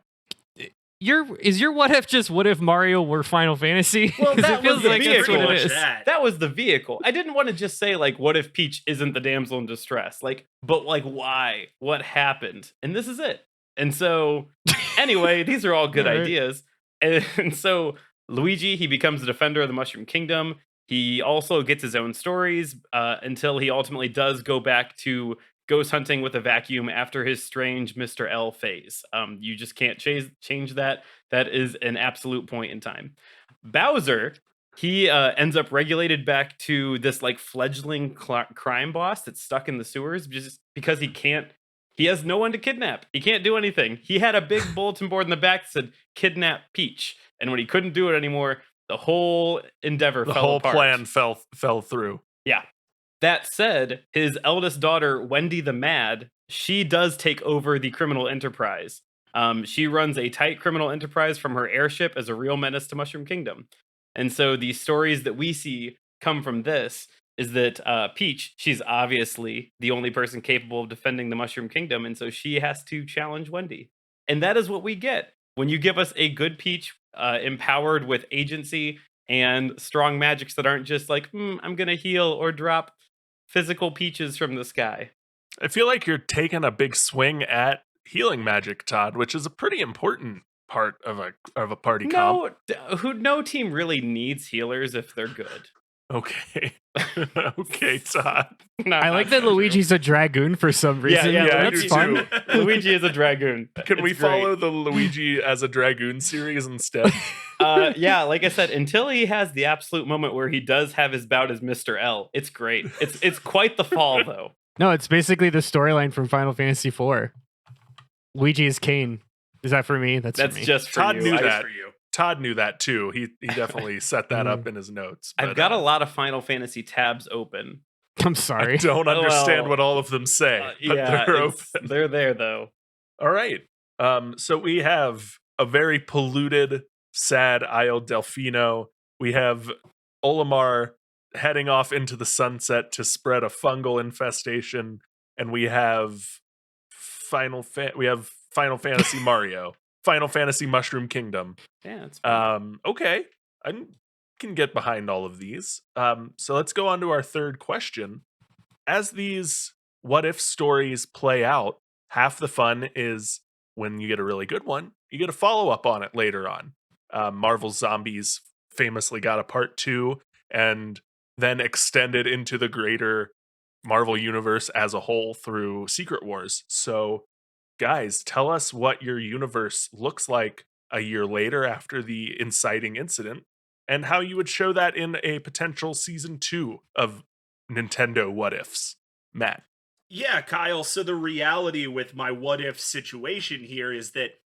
[SPEAKER 4] is your what if just what if Mario were Final Fantasy?
[SPEAKER 2] Well,
[SPEAKER 4] 'Cause
[SPEAKER 2] that
[SPEAKER 4] it feels
[SPEAKER 2] was the
[SPEAKER 4] like that's what
[SPEAKER 2] vehicle.
[SPEAKER 4] it is.
[SPEAKER 2] That was the vehicle. I didn't want to just say what if Peach isn't the damsel in distress? But why? What happened? And this is it. And so, anyway, these are all good
[SPEAKER 4] All right.
[SPEAKER 2] ideas. And so Luigi, he becomes the defender of the Mushroom Kingdom. He also gets his own stories until he ultimately does go back to ghost hunting with a vacuum after his strange Mr. L phase. You just can't change that. That is an absolute point in time. Bowser, he ends up regulated back to this fledgling crime boss that's stuck in the sewers just because he has no one to kidnap. He can't do anything. He had a big bulletin board in the back that said kidnap Peach. And when he couldn't do it anymore, the whole endeavor fell apart.
[SPEAKER 3] The whole plan fell through.
[SPEAKER 2] Yeah. That said, his eldest daughter, Wendy the Mad, she does take over the criminal enterprise. She runs a tight criminal enterprise from her airship as a real menace to Mushroom Kingdom. And so the stories that we see come from this is that Peach, she's obviously the only person capable of defending the Mushroom Kingdom, and so she has to challenge Wendy. And that is what we get. When you give us a good Peach empowered with agency and strong magics that aren't just I'm going to heal or drop physical peaches from the sky.
[SPEAKER 3] I feel like you're taking a big swing at healing magic, Todd, which is a pretty important part of a party comp.
[SPEAKER 2] No team really needs healers if they're good.
[SPEAKER 3] Okay. Okay, Todd.
[SPEAKER 2] No,
[SPEAKER 4] I like that Luigi's a dragoon for some reason.
[SPEAKER 2] Yeah,
[SPEAKER 3] I
[SPEAKER 4] that's
[SPEAKER 3] do
[SPEAKER 4] fun.
[SPEAKER 3] too.
[SPEAKER 2] Luigi is a dragoon.
[SPEAKER 3] Can we
[SPEAKER 2] It's great.
[SPEAKER 3] follow the Luigi as a dragoon series instead?
[SPEAKER 2] Yeah, like I said, until he has the absolute moment where he does have his bout as Mr. L, it's great. It's quite the fall, though.
[SPEAKER 4] No, it's basically the storyline from Final Fantasy IV. Luigi is Kane. Is that for me? That's for me.
[SPEAKER 2] Just for
[SPEAKER 3] Todd
[SPEAKER 2] you.
[SPEAKER 3] knew
[SPEAKER 2] I-
[SPEAKER 3] that.
[SPEAKER 1] For you.
[SPEAKER 3] Todd knew that too. He definitely set that up in his notes.
[SPEAKER 2] I've
[SPEAKER 3] but,
[SPEAKER 2] got a lot of Final Fantasy tabs open.
[SPEAKER 4] I'm
[SPEAKER 3] I
[SPEAKER 4] sorry.
[SPEAKER 3] don't understand
[SPEAKER 2] Well,
[SPEAKER 3] what all of them say, but
[SPEAKER 2] Yeah,
[SPEAKER 3] they're open.
[SPEAKER 2] they're there, though.
[SPEAKER 3] All right. So we have a very polluted, sad Isle Delfino. We have Olimar heading off into the sunset to spread a fungal infestation. And we have we have Final Fantasy Mario, Final Fantasy Mushroom Kingdom.
[SPEAKER 2] Yeah, that's fine.
[SPEAKER 3] Okay, I can get behind all of these. So let's go on to our third question. As these what if stories play out, half the fun is when you get a really good one, you get a follow up on it later on. Marvel's Zombies famously got a part 2 and then extended into the greater Marvel universe as a whole through Secret Wars. So, guys, tell us what your universe looks like a year later after the inciting incident and how you would show that in a potential season 2 of Nintendo What Ifs. Matt.
[SPEAKER 1] Yeah, Kyle. So the reality with my what if situation here is that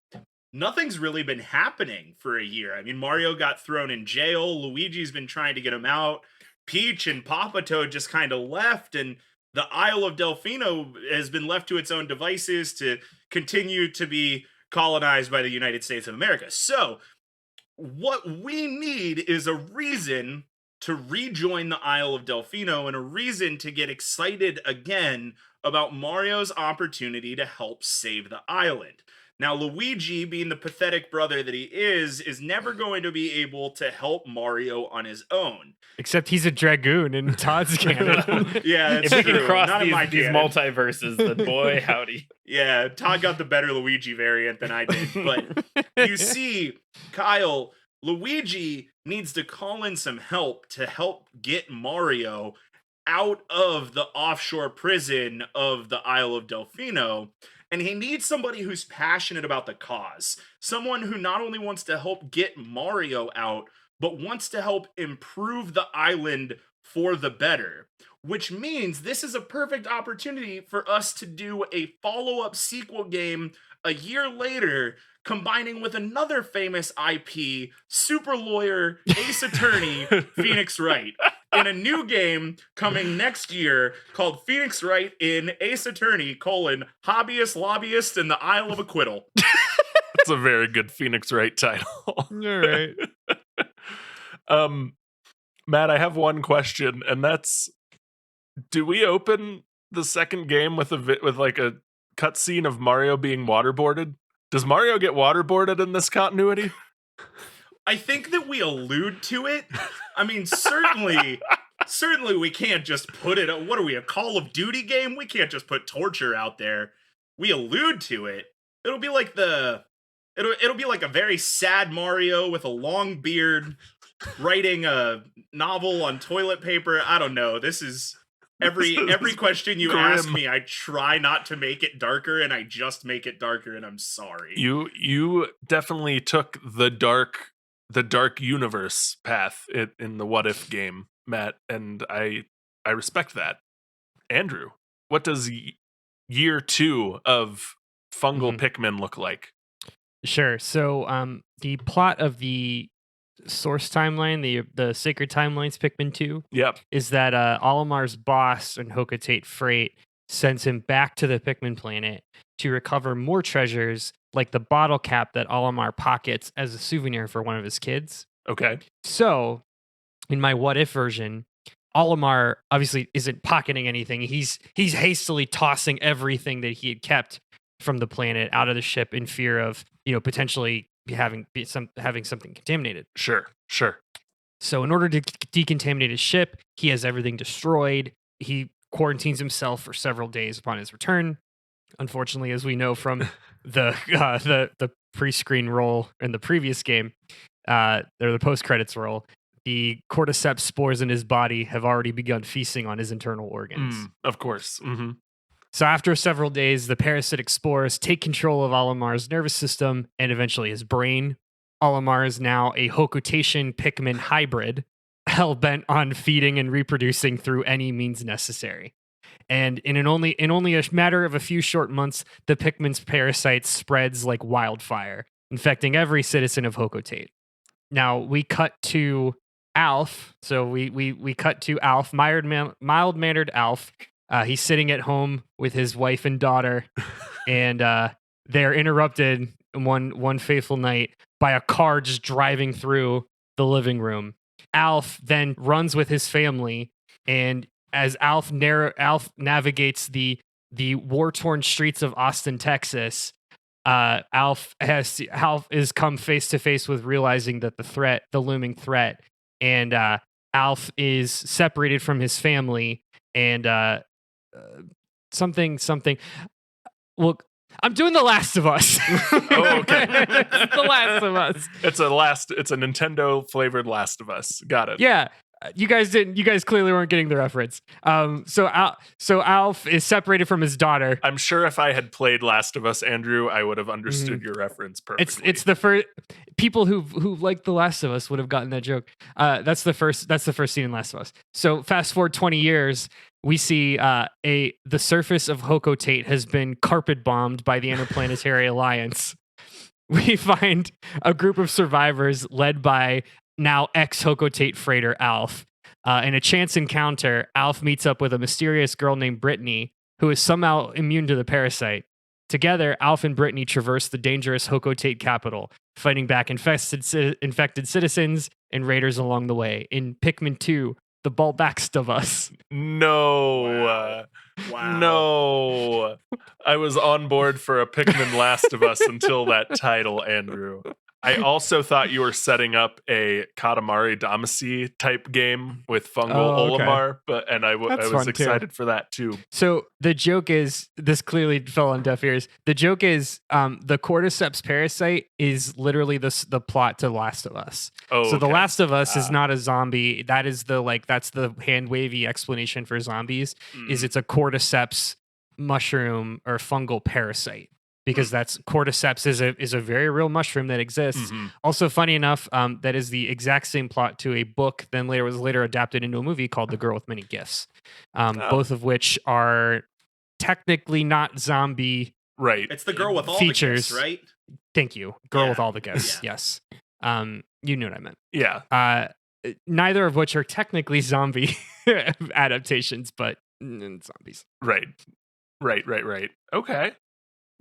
[SPEAKER 1] nothing's really been happening for a year. I mean, Mario got thrown in jail. Luigi's been trying to get him out. Peach and Papa Toad just kind of left. And the Isle of Delfino has been left to its own devices to continue to be colonized by the United States of America. So what we need is a reason to rejoin the Isle of Delfino and a reason to get excited again about Mario's opportunity to help save the island. Now, Luigi, being the pathetic brother that he is never going to be able to help Mario on his own.
[SPEAKER 4] Except he's a dragoon in Todd's canon.
[SPEAKER 1] Yeah, that's
[SPEAKER 2] If we
[SPEAKER 1] true.
[SPEAKER 2] can cross
[SPEAKER 1] Not in my
[SPEAKER 2] these
[SPEAKER 1] canon.
[SPEAKER 2] multiverses, then boy, howdy.
[SPEAKER 1] Yeah, Todd got the better Luigi variant than I did. But you see, Kyle, Luigi needs to call in some help to help get Mario out of the offshore prison of the Isle of Delfino. And he needs somebody who's passionate about the cause. Someone who not only wants to help get Mario out, but wants to help improve the island for the better. Which means this is a perfect opportunity for us to do a follow-up sequel game a year later, combining with another famous IP, super lawyer, ace attorney, Phoenix Wright, in a new game coming next year called Phoenix Wright in Ace Attorney, hobbyist, lobbyist, and the Isle of Acquittal.
[SPEAKER 3] That's a very good Phoenix Wright title.
[SPEAKER 4] All right.
[SPEAKER 3] Matt, I have one question, and that's: do we open the second game with like a cutscene of Mario being waterboarded? Does Mario get waterboarded in this continuity?
[SPEAKER 1] I think that we allude to it. I mean, certainly we can't just put it. What are we, a Call of Duty game? We can't just put torture out there. We allude to it. It'll be like it'll be like a very sad Mario with a long beard writing a novel on toilet paper. I don't know. This is every question you
[SPEAKER 3] grim.
[SPEAKER 1] ask me, I try not to make it darker, and I just make it darker, and I'm sorry.
[SPEAKER 3] You definitely took the dark universe path in the What If game, Matt, and I respect that. Andrew, what does year 2 of fungal Pikmin look like?
[SPEAKER 4] Sure. So the plot of the source timeline, the Sacred Timelines Pikmin 2,
[SPEAKER 3] Yep.
[SPEAKER 4] is that Olimar's boss and Hocotate Freight sends him back to the Pikmin planet to recover more treasures, like the bottle cap that Olimar pockets as a souvenir for one of his kids.
[SPEAKER 3] Okay.
[SPEAKER 4] So, in my what if version, Olimar obviously isn't pocketing anything. He's hastily tossing everything that he had kept from the planet out of the ship in fear of, potentially having something contaminated.
[SPEAKER 3] Sure.
[SPEAKER 4] So in order to decontaminate his ship, he has everything destroyed. He quarantines himself for several days upon his return. Unfortunately, as we know from the pre-screen roll in the previous game, or the post-credits roll, the cordyceps spores in his body have already begun feasting on his internal organs.
[SPEAKER 3] Of course. Mm-hmm.
[SPEAKER 4] So after several days, the parasitic spores take control of Olimar's nervous system and eventually his brain. Olimar is now a Hocotation Pikmin hybrid, hell-bent on feeding and reproducing through any means necessary. And in only a matter of a few short months, the Pikmin's parasite spreads like wildfire, infecting every citizen of Hocotate. Now we cut to Alf. So we cut to Alf, mild-mannered Alf. He's sitting at home with his wife and daughter, and they're interrupted one fateful night by a car just driving through the living room. Alf then runs with his family, and as Alf navigates the the war-torn streets of Austin, Texas, Alf is come face to face with realizing that the looming threat, and Alf is separated from his family, and something. Look, I'm doing The Last of Us.
[SPEAKER 3] Oh, okay.
[SPEAKER 4] It's The Last of Us.
[SPEAKER 3] It's a Nintendo flavored Last of Us. Got it.
[SPEAKER 4] Yeah. You guys clearly weren't getting the reference. So Alf is separated from his daughter.
[SPEAKER 3] I'm sure if I had played Last of Us, Andrew, I would have understood your reference perfectly.
[SPEAKER 4] It's the first people who like The Last of Us would have gotten that joke. That's the first scene in Last of Us. So fast forward 20 years, we see the surface of Hocotate has been carpet bombed by the Interplanetary Alliance. We find a group of survivors led by now ex-Hocotate freighter Alf. In a chance encounter, Alf meets up with a mysterious girl named Brittany, who is somehow immune to the parasite. Together, Alf and Brittany traverse the dangerous Hocotate capital, fighting back infected citizens and raiders along the way. In Pikmin 2, The Ballbackst of Us.
[SPEAKER 3] No.
[SPEAKER 1] Wow.
[SPEAKER 3] No. I was on board for a Pikmin Last of Us until that title, Andrew. I also thought you were setting up a Katamari Damacy type game with Fungal Olimar, I was excited for that too.
[SPEAKER 4] So the joke is, this clearly fell on deaf ears. The joke is, the Cordyceps parasite is literally the plot to Last of Us.
[SPEAKER 3] Oh,
[SPEAKER 4] so The
[SPEAKER 3] okay.
[SPEAKER 4] Last of Us is not a zombie. That is that's the hand wavy explanation for zombies. Is it's a Cordyceps mushroom or fungal parasite. Because that's Cordyceps is a very real mushroom that exists.
[SPEAKER 3] Mm-hmm.
[SPEAKER 4] Also, funny enough, that is the exact same plot to a book. Then was later adapted into a movie called The Girl with Many Gifts. Both of which are technically not zombie.
[SPEAKER 3] Right.
[SPEAKER 1] It's the girl with all
[SPEAKER 4] features,
[SPEAKER 1] the gifts, right?
[SPEAKER 4] Thank you, Girl
[SPEAKER 1] Yeah.
[SPEAKER 4] with all the gifts.
[SPEAKER 1] Yeah.
[SPEAKER 4] Yes. You knew what I meant.
[SPEAKER 3] Yeah.
[SPEAKER 4] Neither of which are technically zombie adaptations, but zombies.
[SPEAKER 3] Right. Okay.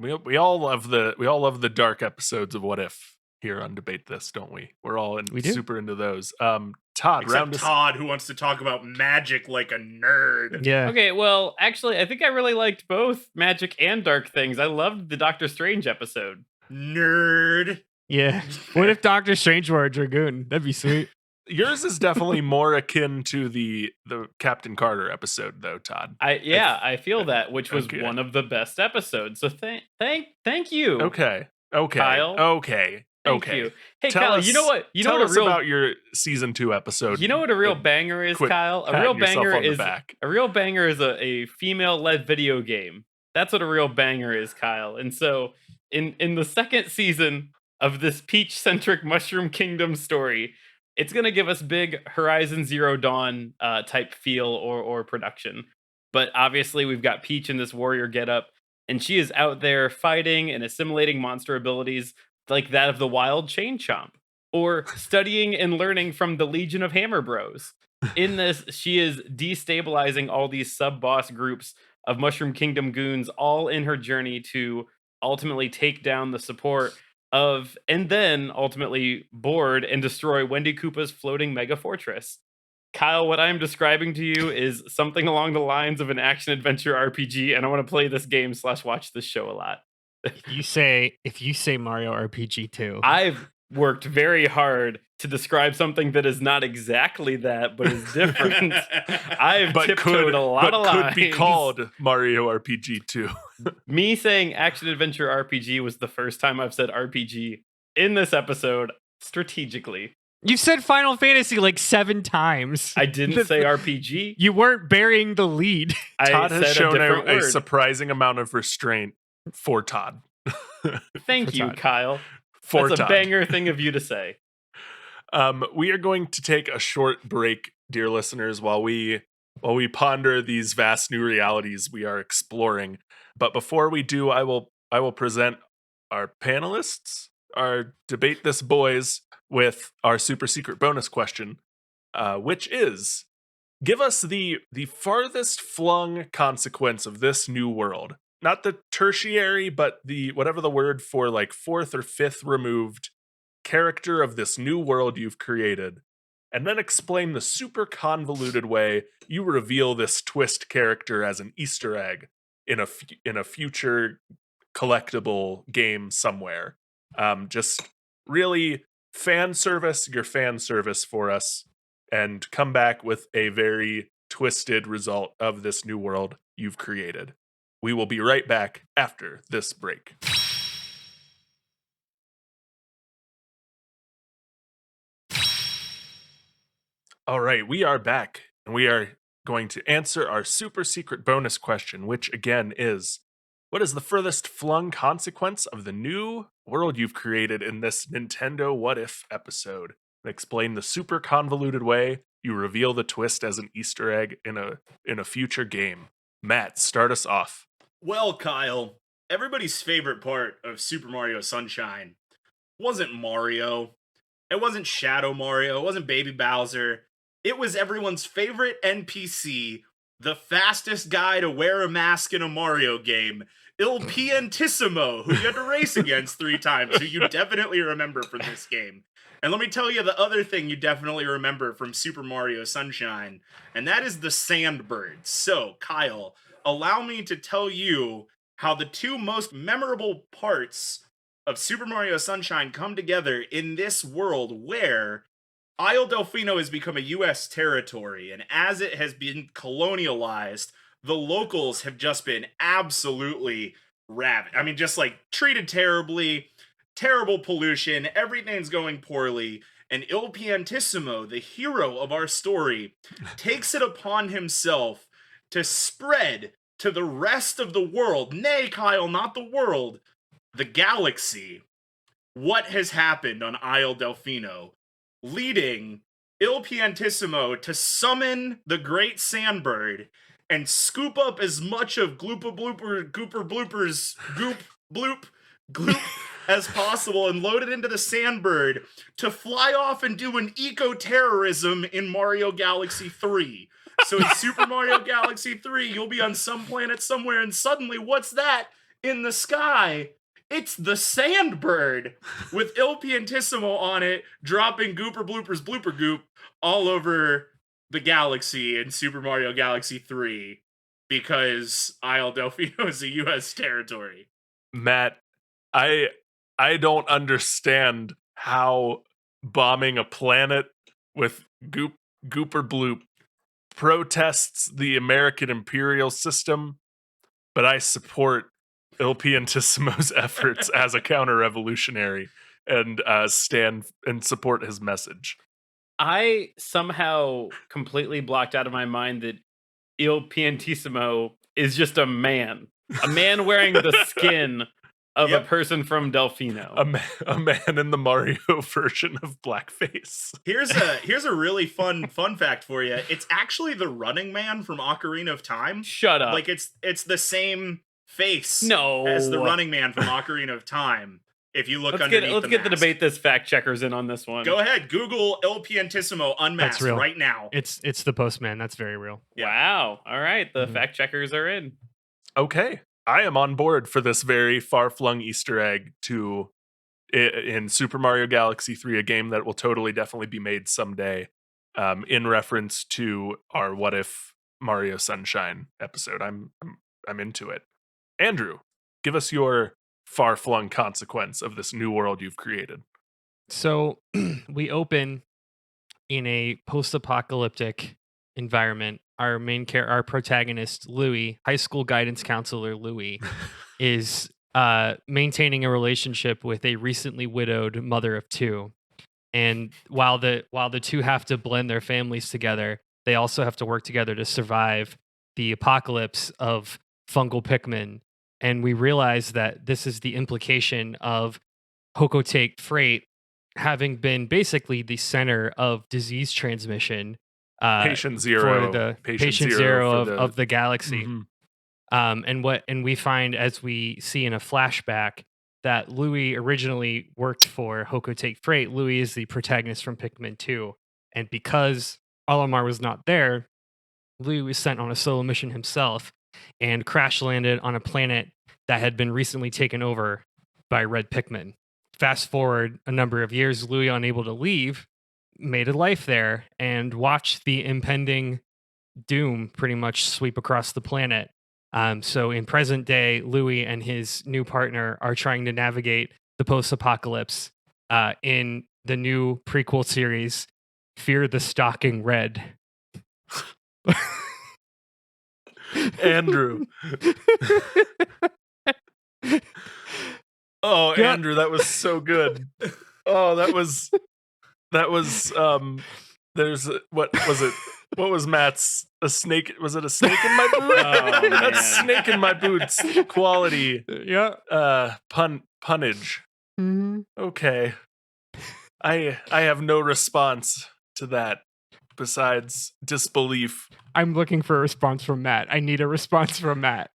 [SPEAKER 3] We all love the dark episodes of What If here on Debate This, don't we? We're all super into those. Todd,
[SPEAKER 1] Except Todd, who wants to talk about magic like a nerd.
[SPEAKER 4] Yeah.
[SPEAKER 2] Okay, well, actually, I think I really liked both magic and dark things. I loved the Doctor Strange episode.
[SPEAKER 1] Nerd.
[SPEAKER 4] Yeah. What if Doctor Strange were a dragoon? That'd be sweet.
[SPEAKER 3] Yours is definitely more akin to the Captain Carter episode, though, Todd.
[SPEAKER 2] I feel that, which was
[SPEAKER 3] Okay.
[SPEAKER 2] one of the best episodes. So thank you.
[SPEAKER 3] Okay.
[SPEAKER 2] Kyle.
[SPEAKER 3] Okay.
[SPEAKER 2] Thank
[SPEAKER 3] Okay.
[SPEAKER 2] you. Hey,
[SPEAKER 3] Tell
[SPEAKER 2] Kyle,
[SPEAKER 3] us,
[SPEAKER 2] you know what? You know
[SPEAKER 3] tell
[SPEAKER 2] what
[SPEAKER 3] us
[SPEAKER 2] a real
[SPEAKER 3] about your season 2 episode.
[SPEAKER 2] You know what a real banger is,
[SPEAKER 3] Quit
[SPEAKER 2] Kyle? A
[SPEAKER 3] patting
[SPEAKER 2] real
[SPEAKER 3] yourself
[SPEAKER 2] banger
[SPEAKER 3] on the
[SPEAKER 2] is
[SPEAKER 3] back.
[SPEAKER 2] a female-led video game. That's what a real banger is, Kyle. And so, in the second season of this peach-centric Mushroom Kingdom story, it's gonna give us big Horizon Zero Dawn type feel or production. But obviously, we've got Peach in this warrior getup, and she is out there fighting and assimilating monster abilities like that of the wild Chain Chomp, or studying and learning from the Legion of Hammer Bros. In this, she is destabilizing all these sub-boss groups of Mushroom Kingdom goons, all in her journey to ultimately take down the support of, and then ultimately board and destroy Wendy Koopa's floating mega fortress. Kyle, what I'm describing to you is something along the lines of an action-adventure RPG, and I want to play this game / watch this show a lot.
[SPEAKER 4] If you say Mario RPG 2,
[SPEAKER 2] I've worked very hard to describe something that is not exactly that, but is different. I've tiptoed a lot of lines.
[SPEAKER 3] Could be called Mario RPG 2.
[SPEAKER 2] Me saying action-adventure RPG was the first time I've said RPG in this episode strategically.
[SPEAKER 4] you've said Final Fantasy like 7 times.
[SPEAKER 2] I didn't say RPG.
[SPEAKER 4] You weren't burying the lead.
[SPEAKER 3] Todd
[SPEAKER 2] I
[SPEAKER 3] has
[SPEAKER 2] said
[SPEAKER 3] shown
[SPEAKER 2] different
[SPEAKER 3] a
[SPEAKER 2] word.
[SPEAKER 3] surprising amount of restraint for Todd.
[SPEAKER 2] Thank
[SPEAKER 4] for
[SPEAKER 2] you,
[SPEAKER 4] Todd.
[SPEAKER 2] Kyle.
[SPEAKER 3] For
[SPEAKER 2] That's a
[SPEAKER 3] Todd.
[SPEAKER 2] banger thing of you to say.
[SPEAKER 3] We are going to take a short break, dear listeners, while we ponder these vast new realities we are exploring. But before we do, I will present our panelists, our Debate This boys, with our super secret bonus question, which is: give us the farthest flung consequence of this new world. Not the tertiary, but the whatever the word for like 4th or 5th removed character of this new world you've created, and then explain the super convoluted way you reveal this twist character as an Easter egg in a future collectible game somewhere. Just really your fan service for us, and come back with a very twisted result of this new world you've created. We will be right back after this break. All right, we are back, and we are going to answer our super secret bonus question, which again is, what is the furthest flung consequence of the new world you've created in this Nintendo What If episode? And explain the super convoluted way you reveal the twist as an Easter egg in a future game. Matt, start us off.
[SPEAKER 1] Well, Kyle, everybody's favorite part of Super Mario Sunshine wasn't Mario. It wasn't Shadow Mario. It wasn't Baby Bowser. It was everyone's favorite NPC, the fastest guy to wear a mask in a Mario game, Il Piantissimo, who you had to race against 3 times, who you definitely remember from this game. And let me tell you the other thing you definitely remember from Super Mario Sunshine, and that is the Sandbirds. So, Kyle, allow me to tell you how the 2 most memorable parts of Super Mario Sunshine come together in this world where Isle Delfino has become a U.S. territory, and as it has been colonialized, the locals have just been absolutely ravaged. I mean, just like treated terribly, terrible pollution, everything's going poorly, and Il Piantissimo, the hero of our story, takes it upon himself to spread to the rest of the world, nay, Kyle, not the world, the galaxy, what has happened on Isle Delfino, leading Il Piantissimo to summon the great Sandbird and scoop up as much of Gloopa Blooper, Gooper Bloopers, Goop, Bloop, Gloop as possible and load it into the Sandbird to fly off and do an eco-terrorism in Mario Galaxy 3. So in Super Mario Galaxy 3, you'll be on some planet somewhere, and suddenly, what's that in the sky? It's the Sandbird with Il Piantissimo on it, dropping Gooper Bloopers Blooper Goop all over the galaxy in Super Mario Galaxy 3 because Isle Delfino is a U.S. territory.
[SPEAKER 3] Matt, I don't understand how bombing a planet with Gooper Bloop protests the American imperial system, but I support Il Piantissimo's efforts as a counter-revolutionary and stand and support his message.
[SPEAKER 2] I somehow completely blocked out of my mind that Il Piantissimo is just a man wearing the skin of a person from Delfino.
[SPEAKER 3] A man in the Mario version of blackface.
[SPEAKER 1] Here's a really fun fact for you. It's actually the Running Man from Ocarina of Time.
[SPEAKER 2] Shut up.
[SPEAKER 1] Like it's the same face
[SPEAKER 2] No.
[SPEAKER 1] as the Running Man from Ocarina of Time. If you look
[SPEAKER 2] let's
[SPEAKER 1] underneath
[SPEAKER 2] get the
[SPEAKER 1] mask.
[SPEAKER 2] debate this fact checkers in on this one.
[SPEAKER 1] Go ahead, Google Il Piantissimo unmasked
[SPEAKER 4] real.
[SPEAKER 1] right now.
[SPEAKER 4] It's the postman. That's very real.
[SPEAKER 1] Yeah.
[SPEAKER 2] Wow. All right, the fact checkers are in.
[SPEAKER 3] Okay, I am on board for this very far-flung Easter egg in Super Mario Galaxy 3, a game that will totally definitely be made someday, in reference to our What If Mario Sunshine episode. I'm into it. Andrew, give us your far-flung consequence of this new world you've created.
[SPEAKER 4] So we open in a post-apocalyptic environment. Our protagonist, Louis, high school guidance counselor Louis, is maintaining a relationship with a recently widowed mother of 2. And while the 2 have to blend their families together, they also have to work together to survive the apocalypse of fungal Pikmin. And we realize that this is the implication of Hokotake Freight having been basically the center of disease transmission.
[SPEAKER 3] Patient zero.
[SPEAKER 4] For the patient zero of the galaxy.
[SPEAKER 3] Mhm.
[SPEAKER 4] And we find, as we see in a flashback, that Louis originally worked for Hokotake Freight. Louis is the protagonist from Pikmin 2. And because Olimar was not there, Louis was sent on a solo mission himself and crash landed on a planet that had been recently taken over by red Pikmin. Fast forward a number of years, Louis, unable to leave, made a life there and watched the impending doom pretty much sweep across the planet. So in present day, Louis and his new partner are trying to navigate the post-apocalypse in the new prequel series, Fear the Stalking Red.
[SPEAKER 3] Andrew. Oh,
[SPEAKER 4] Yeah.
[SPEAKER 3] Andrew, that was so good. Oh, that was what was it? What was Matt's a snake? Was it a snake in my boot?
[SPEAKER 2] Oh,
[SPEAKER 3] That's
[SPEAKER 2] man.
[SPEAKER 3] snake in my boots. Quality
[SPEAKER 4] Yeah.
[SPEAKER 3] punnage.
[SPEAKER 4] Mhm.
[SPEAKER 3] Okay. I have no response to that besides disbelief.
[SPEAKER 4] I'm looking for a response from Matt. I need a response from Matt.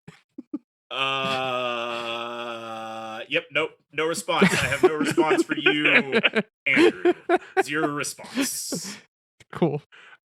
[SPEAKER 1] Yep, nope, no response. I have no response for you, Andrew. Zero response.
[SPEAKER 4] Cool.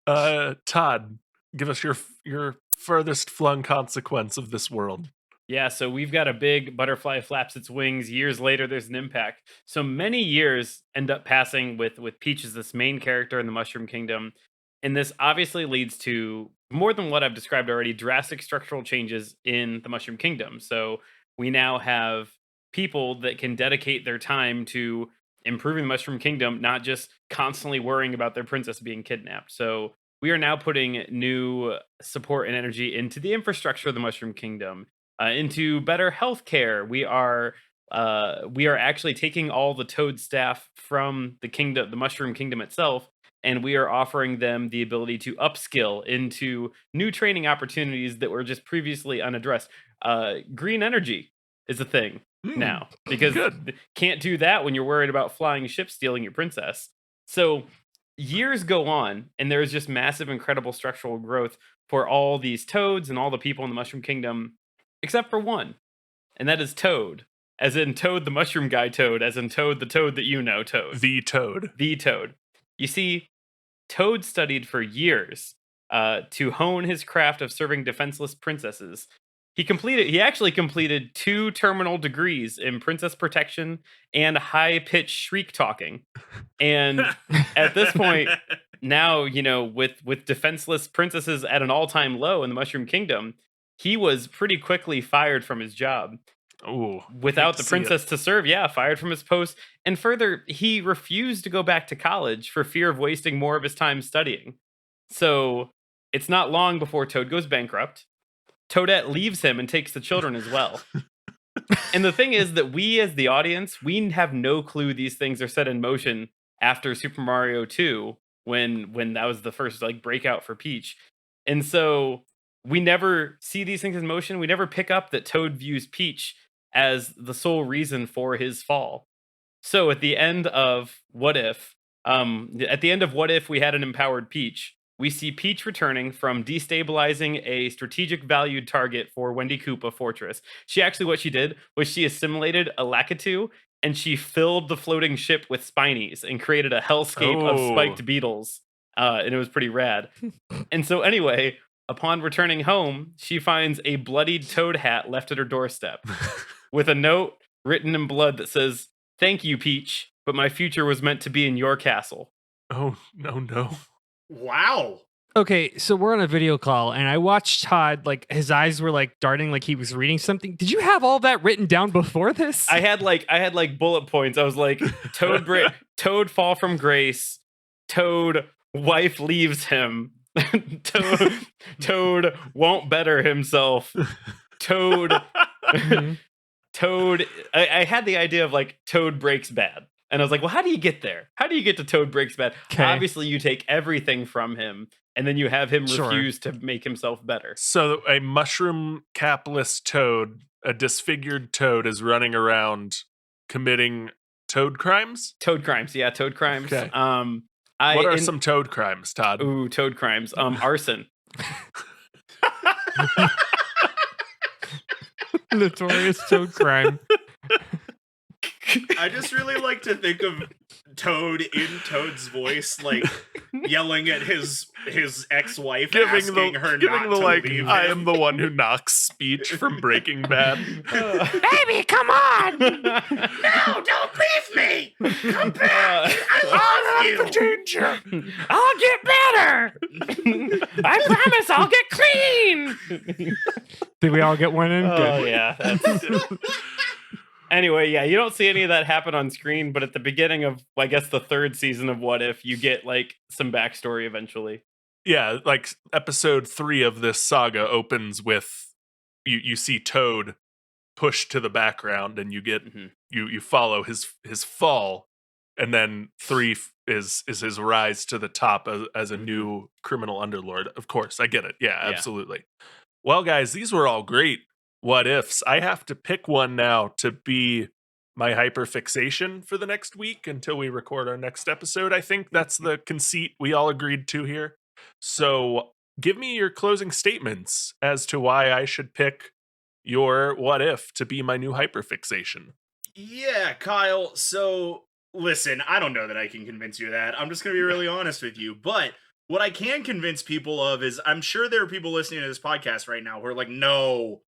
[SPEAKER 3] Todd, give us your furthest flung consequence of this world.
[SPEAKER 2] Yeah, so we've got a big butterfly flaps its wings. Years later, there's an impact. So many years end up passing with Peach as this main character in the Mushroom Kingdom. And this obviously leads to more than what I've described already, drastic structural changes in the Mushroom Kingdom. So we now have people that can dedicate their time to improving the Mushroom Kingdom, not just constantly worrying about their princess being kidnapped. So we are now putting new support and energy into the infrastructure of the Mushroom Kingdom, into better healthcare. We are actually taking all the Toad staff from the kingdom, the Mushroom Kingdom itself, and we are offering them the ability to upskill into new training opportunities that were just previously unaddressed. Green energy is a thing now, because
[SPEAKER 3] Good.
[SPEAKER 2] can't do that when you're worried about flying ships stealing your princess. So years go on, and there is just massive, incredible structural growth for all these Toads and all the people in the Mushroom Kingdom, except for one, and that is Toad. As in Toad, the mushroom guy Toad, as in Toad, the Toad that you know, Toad.
[SPEAKER 3] The Toad.
[SPEAKER 2] The Toad. You see, Toad studied for years to hone his craft of serving defenseless princesses. He actually completed 2 terminal degrees in princess protection and high-pitched shriek talking. And at this point, now, with defenseless princesses at an all-time low in the Mushroom Kingdom, he was pretty quickly fired from his job.
[SPEAKER 3] Ooh,
[SPEAKER 2] Without the princess to serve, fired from his post. And further, he refused to go back to college for fear of wasting more of his time studying. So it's not long before Toad goes bankrupt. Toadette leaves him and takes the children as well. And the thing is that we, as the audience, we have no clue these things are set in motion after Super Mario 2, when that was the first breakout for Peach. And so we never see these things in motion. We never pick up that Toad views Peach as the sole reason for his fall. So at the end of What If, we had an empowered Peach. We see Peach returning from destabilizing a strategic valued target for Wendy Koopa Fortress. What she did was she assimilated a Lakitu, and she filled the floating ship with Spinies and created a hellscape of spiked beetles. And it was pretty rad. And so anyway, upon returning home, she finds a bloodied Toad hat left at her doorstep with a note written in blood that says, "Thank you, Peach, but my future was meant to be in your castle."
[SPEAKER 3] Oh, no.
[SPEAKER 1] Wow.
[SPEAKER 4] Okay, so we're on a video call, and I watched Todd, his eyes were darting like he was reading something. Did you have all that written down before this?
[SPEAKER 2] I had bullet points. I was like, Toad fall from grace. Toad wife leaves him. Toad won't better himself. Toad. Toad. I had the idea of Toad breaks bad. And I was like, well, how do you get there? How do you get to Toad breaks bad?
[SPEAKER 4] Okay.
[SPEAKER 2] Obviously, you take everything from him, and then you have him
[SPEAKER 4] Sure.
[SPEAKER 2] refuse to make himself better.
[SPEAKER 3] So a mushroom capless Toad, a disfigured Toad, is running around committing Toad crimes?
[SPEAKER 2] Toad crimes. Yeah, Toad crimes.
[SPEAKER 3] Okay. What are some Toad crimes, Todd?
[SPEAKER 2] Ooh, Toad crimes. Arson.
[SPEAKER 4] Notorious Toad crime.
[SPEAKER 1] I just really like to think of Toad in Toad's voice, yelling at his ex-wife, asking her not to leave
[SPEAKER 3] I
[SPEAKER 1] him.
[SPEAKER 3] am the one who knocks speech from Breaking Bad.
[SPEAKER 4] Baby, come on!
[SPEAKER 1] No, don't leave me! Come back! I you.
[SPEAKER 3] danger.
[SPEAKER 2] I'll get better. I promise I'll get clean.
[SPEAKER 4] Did we all get one in?
[SPEAKER 2] Oh
[SPEAKER 4] Good.
[SPEAKER 2] yeah. Anyway, yeah, you don't see any of that happen on screen, but at the beginning of, I guess, the third season of What If, you get like some backstory eventually.
[SPEAKER 3] Yeah, like episode 3 of this saga opens with you see Toad pushed to the background, and you get you follow his fall, and then 3 is his rise to the top as a new criminal underlord. Of course, I get it. Yeah, absolutely. Well, guys, these were all great what ifs. I have to pick one now to be my hyperfixation for the next week until we record our next episode. I think that's the conceit we all agreed to here. So give me your closing statements as to why I should pick your what if to be my new hyperfixation.
[SPEAKER 1] Yeah, Kyle. So listen, I don't know that I can convince you of that. I'm just going to be really honest with you. But what I can convince people of is I'm sure there are people listening to this podcast right now who are like, no,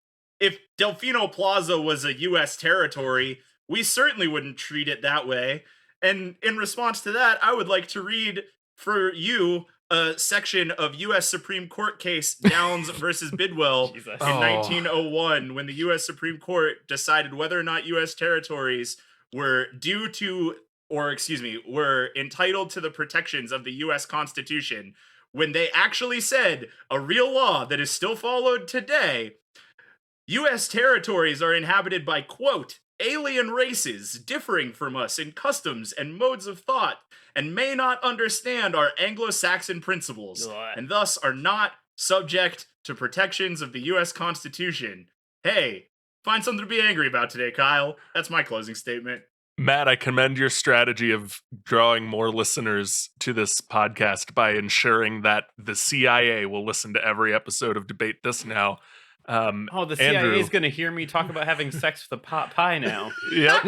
[SPEAKER 1] if Delfino Plaza was a U.S. territory, we certainly wouldn't treat it that way. And in response to that, I would like to read for you a section of U.S. Supreme Court case Downs versus Bidwell
[SPEAKER 2] Jesus.
[SPEAKER 1] in 1901, when the U.S. Supreme Court decided whether or not U.S. territories were were entitled to the protections of the U.S. Constitution, when they actually said a real law that is still followed today. U.S. territories are inhabited by, quote, alien races differing from us in customs and modes of thought, and may not understand our Anglo-Saxon principles, and thus are not subject to protections of the U.S. Constitution. Hey, find something to be angry about today, Kyle. That's my closing statement.
[SPEAKER 3] Matt, I commend your strategy of drawing more listeners to this podcast by ensuring that the CIA will listen to every episode of Debate This now.
[SPEAKER 2] The CIA
[SPEAKER 3] Andrew.
[SPEAKER 2] is going to hear me talk about having sex with a pot pie now.
[SPEAKER 3] Yep.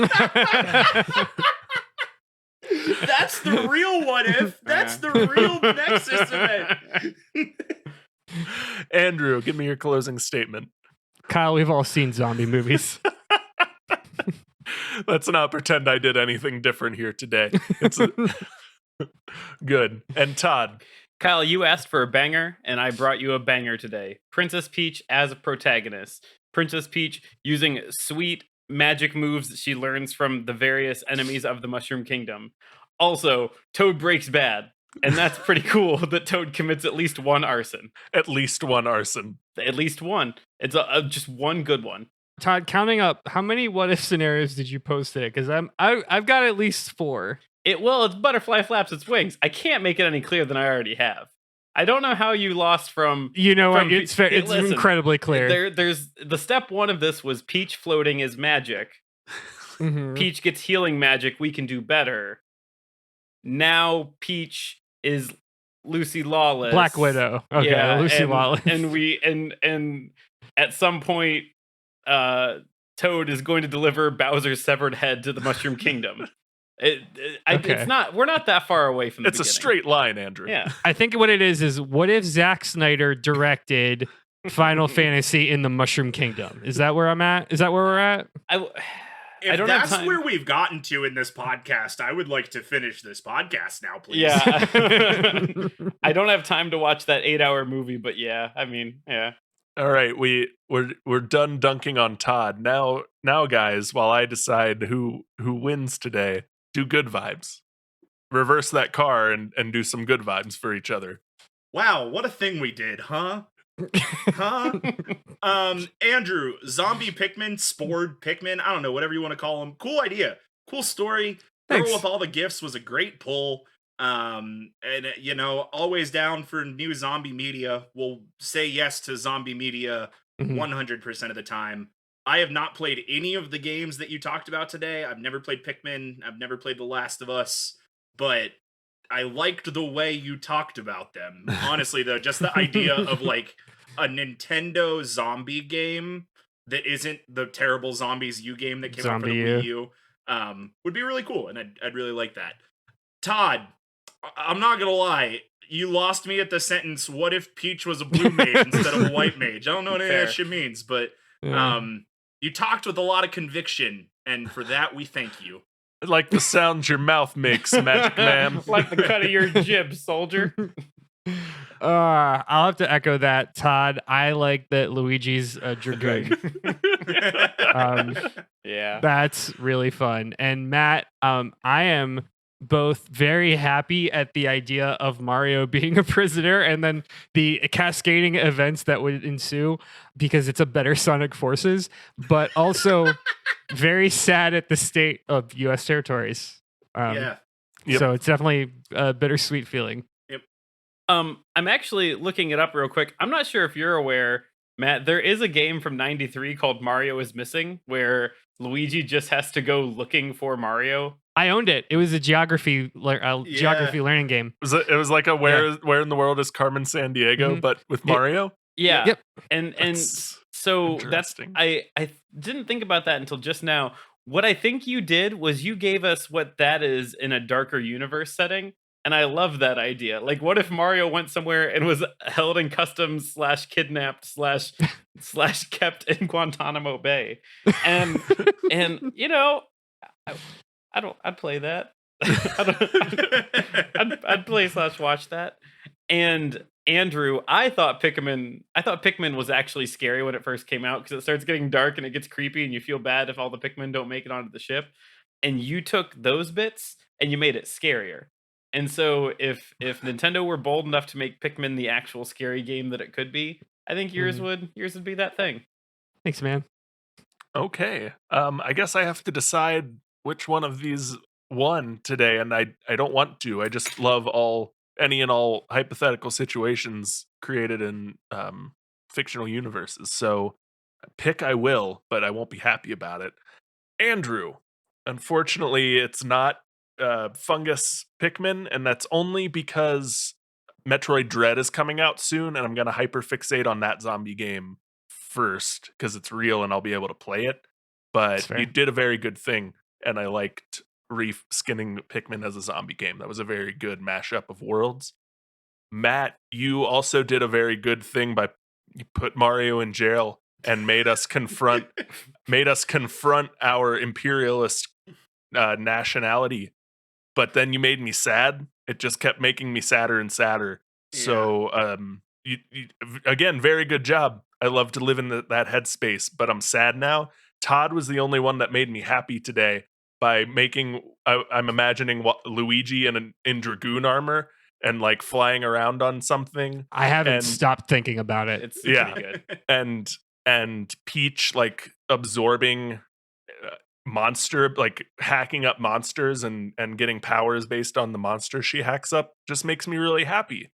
[SPEAKER 1] That's the real what if. That's the real Nexus event.
[SPEAKER 3] Andrew, give me your closing statement.
[SPEAKER 4] Kyle, we've all seen zombie movies.
[SPEAKER 3] Let's not pretend I did anything different here today. Good. And Todd.
[SPEAKER 2] Kyle, you asked for a banger, and I brought you a banger today. Princess Peach as a protagonist. Princess Peach using sweet magic moves that she learns from the various enemies of the Mushroom Kingdom. Also, Toad breaks bad, and that's pretty cool that Toad commits at least one arson.
[SPEAKER 3] At least one arson.
[SPEAKER 2] At least one. It's just one good one.
[SPEAKER 4] Todd, counting up, how many what if scenarios did you post today? Because I've got at least 4.
[SPEAKER 2] It's butterfly flaps its wings. I can't make it any clearer than I already have. I don't know how you lost from.
[SPEAKER 4] You know
[SPEAKER 2] from,
[SPEAKER 4] what? It's fair. It's
[SPEAKER 2] listen,
[SPEAKER 4] incredibly clear.
[SPEAKER 2] There's the step 1 of this was Peach floating is magic.
[SPEAKER 4] Mhm.
[SPEAKER 2] Peach gets healing magic. We can do better. Now Peach is Lucy Lawless.
[SPEAKER 4] Black Widow. Okay,
[SPEAKER 2] Yeah,
[SPEAKER 4] Lucy
[SPEAKER 2] and,
[SPEAKER 4] Lawless.
[SPEAKER 2] And at some point, Toad is going to deliver Bowser's severed head to the Mushroom Kingdom.
[SPEAKER 4] Okay.
[SPEAKER 2] It's not. We're not that far away from the
[SPEAKER 3] It's a
[SPEAKER 2] beginning.
[SPEAKER 3] straight line, Andrew.
[SPEAKER 2] Yeah.
[SPEAKER 4] I think what it is what if Zack Snyder directed Final Fantasy in the Mushroom Kingdom? Is that where I'm at? Is that where we're at?
[SPEAKER 1] If
[SPEAKER 2] don't have
[SPEAKER 1] that's
[SPEAKER 2] time.
[SPEAKER 1] where we've gotten to in this podcast, I would like to finish this podcast now, please.
[SPEAKER 2] Yeah. I don't have time to watch that 8-hour movie, but yeah. I mean, yeah.
[SPEAKER 3] All right, we're done dunking on Todd. Now, guys, while I decide who wins today, do good vibes. Reverse that car and do some good vibes for each other.
[SPEAKER 1] Wow, what a thing we did, huh? Huh? Andrew, zombie Pikmin, spored Pikmin, I don't know, whatever you want to call them. Cool idea. Cool story.
[SPEAKER 4] Thanks.
[SPEAKER 1] Girl with all the gifts was a great pull. And you know, always down for new zombie media. We'll say yes to zombie media 100% of the time. I have not played any of the games that you talked about today. I've never played Pikmin. I've never played The Last of Us, but I liked the way you talked about them. Honestly, though, just the idea of like a Nintendo zombie game that isn't the terrible Zombies U game that came out for the Wii U would be really cool, and I'd really like that. Todd, I'm not gonna lie, you lost me at the sentence, what if Peach was a blue mage instead of a white mage? I don't know what any of that shit means, but you talked with a lot of conviction, and for that we thank you.
[SPEAKER 3] Like the sounds your mouth makes, Magic Man.
[SPEAKER 2] Like the cut of your jib, soldier.
[SPEAKER 4] I'll have to echo that, Todd. I like that Luigi's a dragoon.
[SPEAKER 2] Yeah.
[SPEAKER 4] That's really fun. And Matt, I am both very happy at the idea of Mario being a prisoner and then the cascading events that would ensue because it's a better Sonic Forces, but also very sad at the state of U.S. territories.
[SPEAKER 1] Yeah.
[SPEAKER 4] So it's definitely a bittersweet feeling.
[SPEAKER 2] I'm actually looking it up real quick. I'm not sure if you're aware, Matt, there is a game from 93 called Mario is Missing where Luigi just has to go looking for Mario.
[SPEAKER 4] I owned it. It was a geography learning game.
[SPEAKER 3] It was like a where in the world is Carmen San Diego, but with Mario?
[SPEAKER 2] Yeah.
[SPEAKER 4] Yep.
[SPEAKER 2] And so that's
[SPEAKER 3] interesting.
[SPEAKER 2] I didn't think about that until just now. What I think you did was you gave us what that is in a darker universe setting. And I love that idea. Like, what if Mario went somewhere and was held in customs / kidnapped / kept in Guantanamo Bay? And you know, I'd play that. I'd play / watch that. And Andrew, I thought Pikmin was actually scary when it first came out because it starts getting dark and it gets creepy and you feel bad if all the Pikmin don't make it onto the ship. And you took those bits and you made it scarier. And so if Nintendo were bold enough to make Pikmin the actual scary game that it could be, I think yours would be that thing.
[SPEAKER 4] Thanks, man.
[SPEAKER 3] Okay. I guess I have to decide which one of these won today, and I don't want to. I just love any and all hypothetical situations created in fictional universes. So pick I will, but I won't be happy about it. Andrew, unfortunately, it's not fungus Pikmin, and that's only because Metroid Dread is coming out soon, and I'm going to hyperfixate on that zombie game first because it's real and I'll be able to play it. But you did a very good thing, and I liked reskinning Pikmin as a zombie game. That was a very good mashup of worlds. Matt, you also did a very good thing by you put Mario in jail and made us confront our imperialist nationality. But then you made me sad. It just kept making me sadder and sadder. Yeah. So, you again, very good job. I love to live in that headspace, but I'm sad now. Todd was the only one that made me happy today by making. I'm imagining Luigi in dragoon armor and like flying around on something.
[SPEAKER 4] I haven't stopped thinking about it.
[SPEAKER 2] It's pretty good.
[SPEAKER 3] And Peach like absorbing monster, like hacking up monsters and getting powers based on the monster she hacks up just makes me really happy.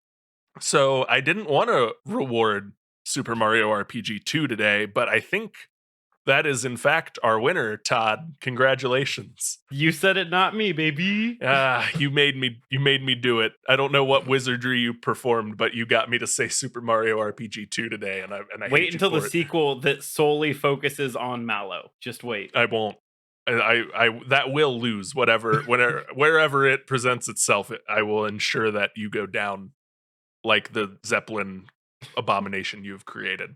[SPEAKER 3] So I didn't want to reward Super Mario RPG 2 today, but I think that is in fact our winner, Todd. Congratulations.
[SPEAKER 2] You said it, not me, baby.
[SPEAKER 3] You made me do it. I don't know what wizardry you performed, but you got me to say Super Mario RPG 2 today, and I
[SPEAKER 2] wait until the sequel that solely focuses on Mallow. Just wait.
[SPEAKER 3] I won't. I that will lose wherever it presents itself. I will ensure that you go down like the Zeppelin abomination you've created.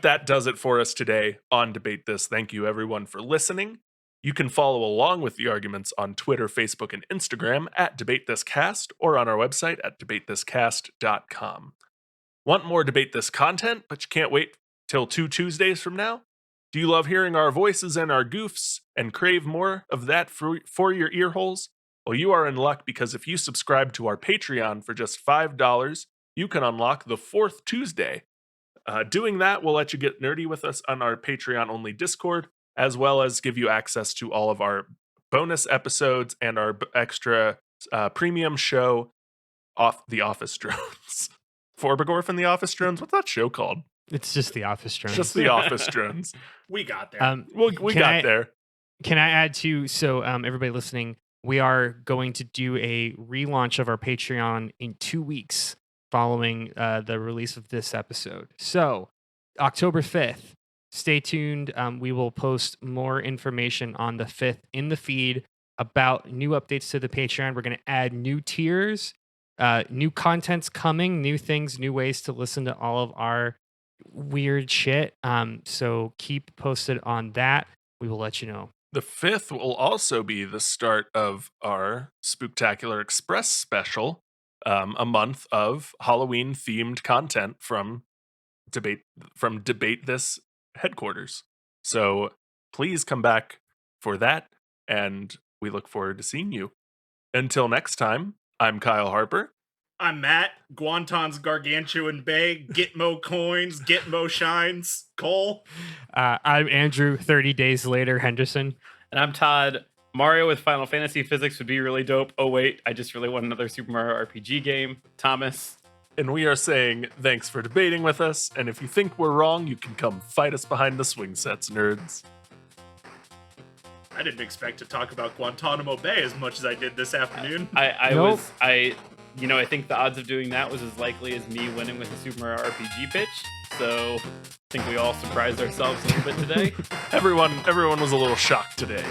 [SPEAKER 3] That does it for us today on Debate This. Thank you everyone for listening. You can follow along with the arguments on Twitter, Facebook, and Instagram at DebateThisCast or on our website at debatethiscast.com. Want more Debate This content, but you can't wait till 2 Tuesdays from now? Do you love hearing our voices and our goofs and crave more of that for your ear holes? Well, you are in luck because if you subscribe to our Patreon for just $5, you can unlock the 4th Tuesday. Doing that will let you get nerdy with us on our Patreon-only Discord, as well as give you access to all of our bonus episodes and our extra premium show, The Office Drones. Forbegorf and The Office Drones? What's that show called?
[SPEAKER 4] It's just The Office Drones.
[SPEAKER 3] Just The Office Drones.
[SPEAKER 1] We got there.
[SPEAKER 3] We got there.
[SPEAKER 4] Can I add to, so everybody listening, we are going to do a relaunch of our Patreon in 2 weeks following the release of this episode. So October 5th, stay tuned. We will post more information on the 5th in the feed about new updates to the Patreon. We're going to add new tiers, new content's coming, new things, new ways to listen to all of our weird shit. So keep posted on that. We will let you know.
[SPEAKER 3] The 5th will also be the start of our Spooktacular Express special, a month of Halloween-themed content from Debate This headquarters. So please come back for that, and we look forward to seeing you. Until next time, I'm Kyle Harper.
[SPEAKER 1] I'm Matt. Guantan's Gargantuan Bay. Get mo coins. Get mo shines. Cole.
[SPEAKER 4] I'm Andrew. 30 Days Later, Henderson.
[SPEAKER 2] And I'm Todd. Mario with Final Fantasy physics would be really dope. Oh wait, I just really want another Super Mario RPG game. Thomas.
[SPEAKER 3] And we are saying thanks for debating with us, and if you think we're wrong, you can come fight us behind the swing sets, nerds.
[SPEAKER 1] I didn't expect to talk about Guantanamo Bay as much as I did this afternoon.
[SPEAKER 2] I think the odds of doing that was as likely as me winning with a Super Mario RPG pitch. So I think we all surprised ourselves a little bit today.
[SPEAKER 3] Everyone was a little shocked today.